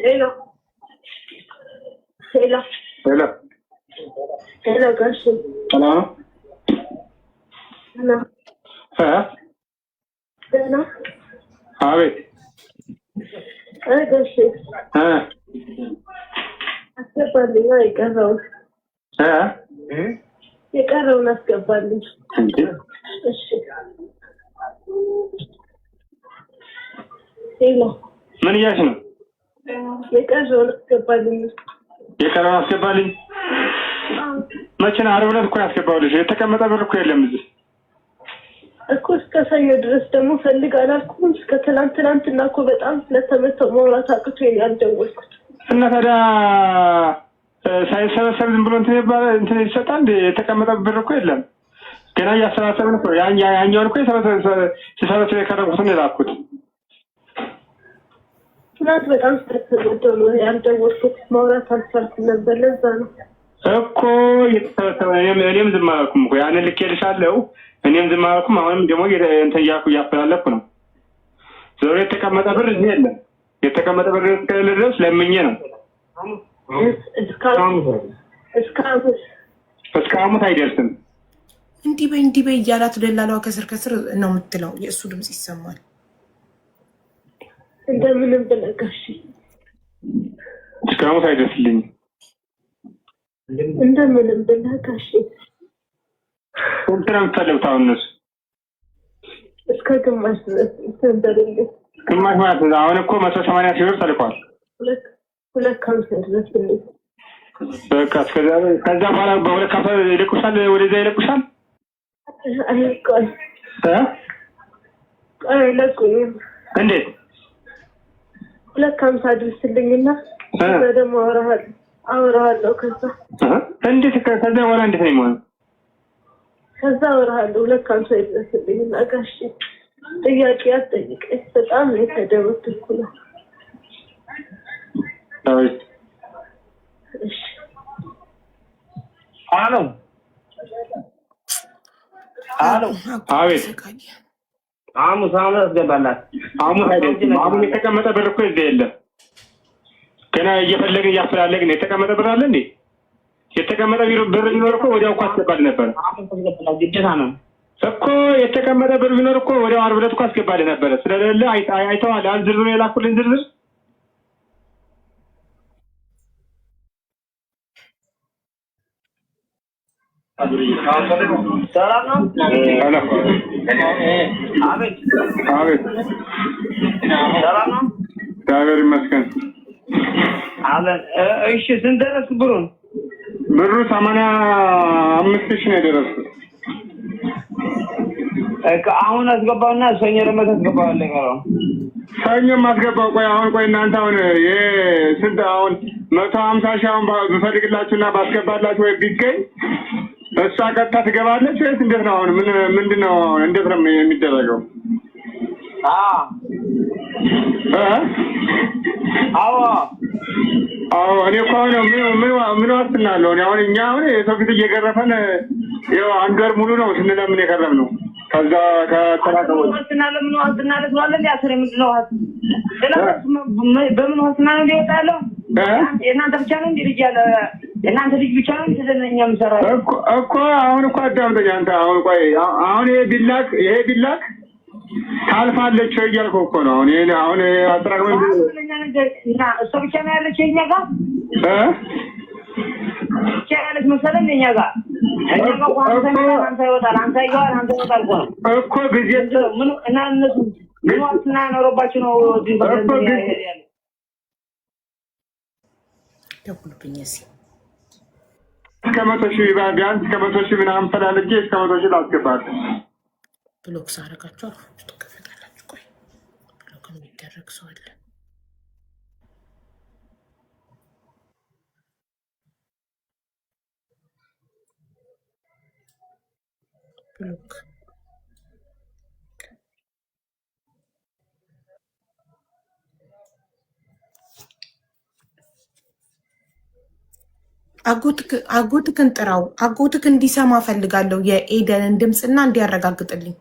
ሄሎ ጋሼ ሰላም አቤት ጋሼ አስገባልኝ የቀረውን አስገባልኝ። እሺ ሄሎ ምን እያልሽ ነው? የቀረውን አስገባልኝ። የቀረውን አስገባልኝ? መቼ ነው? ዓርብ ዕለት እኮ ያስገባሁልሽ። የተቀመጠ ብር እኮ የለም እዚህ እኮ። እስከ ሰኞ ድረስ ደግሞ ፈልግ አላልኩም? እስከ ትናንትና እኮ በጣም ስለተመተው ማውራት አቅቶኝ ያልደወልኩት። እና ታዲያ ሳይሰበሰብ ዝም ብሎ እንትን ይሰጣል? የተቀመጠ ብር እኮ የለም። ገና እያሰባሰብን እኮ ያኛውን እኮ ሲሰበሰብ የከረምኩትን የላኩት። ትናንት በጣም ስለተመተው ነው ያልደወልኩት። ማውራት አልቻልኩም ነበር። ለዛ ነው እኮ እየተሰበሰበ። እኔም ዝም አላልኩም እኮ ያንን ልኬልሻለሁ። እኔም ዝም አላልኩም። አሁንም ደግሞ እንትን እያፈላለኩ ነው። ዞሮ የተቀመጠ ብር እዚህ የለም። የተቀመጠ ብር እስከሌለ ድረስ ለምኜ ነው። እስከ ሐሙስ አይደርስም። እንዲህ በይ እያላት ደላላዋ ከስር ነው የምትለው። የእሱ ድምፅ ይሰማል። እንደምንም ብለጋሽ እስካሁን አይደርስልኝ እንደምንም ብለጋሽ ኮንትራም ተለውታው እነሱ እስከ ግማሽ ድረስ ተንደረለ ግማሽ ማለት ነው። አሁን እኮ 180 ሺህ ብር ተልኳል። ሁለት ካንሰር ድረስ በቃ ከዛ በኋላ በሁለት ካንሰር ይልቁሻል፣ ወደዛ ይልቁሻል። ቆይ ለቁኝ እንዴት ሁለት ካንሰር ድረስልኝና ከዛ ደግሞ አወራሃለሁ። ከዛ እንዴት ከዛ በኋላ እንዴት ነው የሚሆነው? ከዛ አወራሃለሁ። ሁለት ካንሰር ድረስልኝና ጋሽ ጥያቄ አትጠይቀኝ። በጣም የተደበደብኩ ነው። እሺ አሎ አቤት ሐሙስ አስገባላት። ሐሙስ አይደለም አሁን የተቀመጠ ብር እኮ እዚህ የለም። ገና እየፈለግን እያፈላለግን የተቀመጠ ብር አለ እንዴ? የተቀመጠ ብር ቢኖር እኮ ወዲያው እኮ አስገባል ነበር ግዴታ ነው እኮ። የተቀመጠ ብር ቢኖር እኮ ወዲያው ዓርብ ዕለት እኮ አስገባል ነበረ። ስለሌለ አይተዋል። አንድ ዝርዝር የላኩልን ዝርዝር ሰላም ነው። አቤት አቤት፣ ሰላም ነው። እግዚአብሔር ይመስገን አለን። እሺ ስንት ደረስክ? ብሩ 85 ሺህ ነው የደረስኩት። አሁን አስገባውና ሰኞ ደግሞ ታስገባዋለህ። ሰኞ ማስገባው። ቆይ እናንተ አሁን ስንት አሁን 150 ሺህ አሁን ብፈልግላችሁና ባስገባላችሁ ወይ ቢገኝ እሷ ቀጥታ ትገባለች ወይስ እንዴት ነው? አሁን ምንድን ነው እንዴት ነው የሚደረገው? አዎ እኔ እኮ ምን ዋስትና አለው? አሁን እኛ አሁን የሰው ፊት እየገረፈን ይኸው አንድ ወር ሙሉ ነው ስንለምን የከረምነው። ከዛ ከተራቀው ዋስትና ለስዋለን ያስረ ምንድን ነው በምን ዋስትና ነው ሊወጣለው? የእናንተ ብቻ ነው እንዴ ልጅ ያለ የእናንተ ልጅ ብቻ ነው ስለኛ ምሰራ እኮ አሁን እኮ አዳምጠኝ አንተ። አሁን ቆይ አሁን ይሄ ቢላክ ታልፋለች ወይ እያልኩህ እኮ ነው። አሁን አጥራቅመን እሷ ብቻ ነው ያለች የእኛ ጋር ብቻ ያለች መሰለኝ የእኛ ጋር እኮ ጊዜ እና እነሱ ምን ዋስትና ኖሮባችሁ ነው ደውልብኝ እስኪ እስከ 100 ሺህ ቢያንስ እስከ 100 ሺህ ምናምን ፈላልጌ እስከ 100 ሺህ ላስገባለሁ። ብሎክ ሳረጋችሁ አልፎ ትከፈታላችሁ። ቆይ ብሎክ የሚደረግ ሰው አለ። ብሎክ አጎትክን ጥራው። አጎትክ እንዲሰማ ፈልጋለሁ የኤደንን ድምፅና እንዲያረጋግጥልኝ።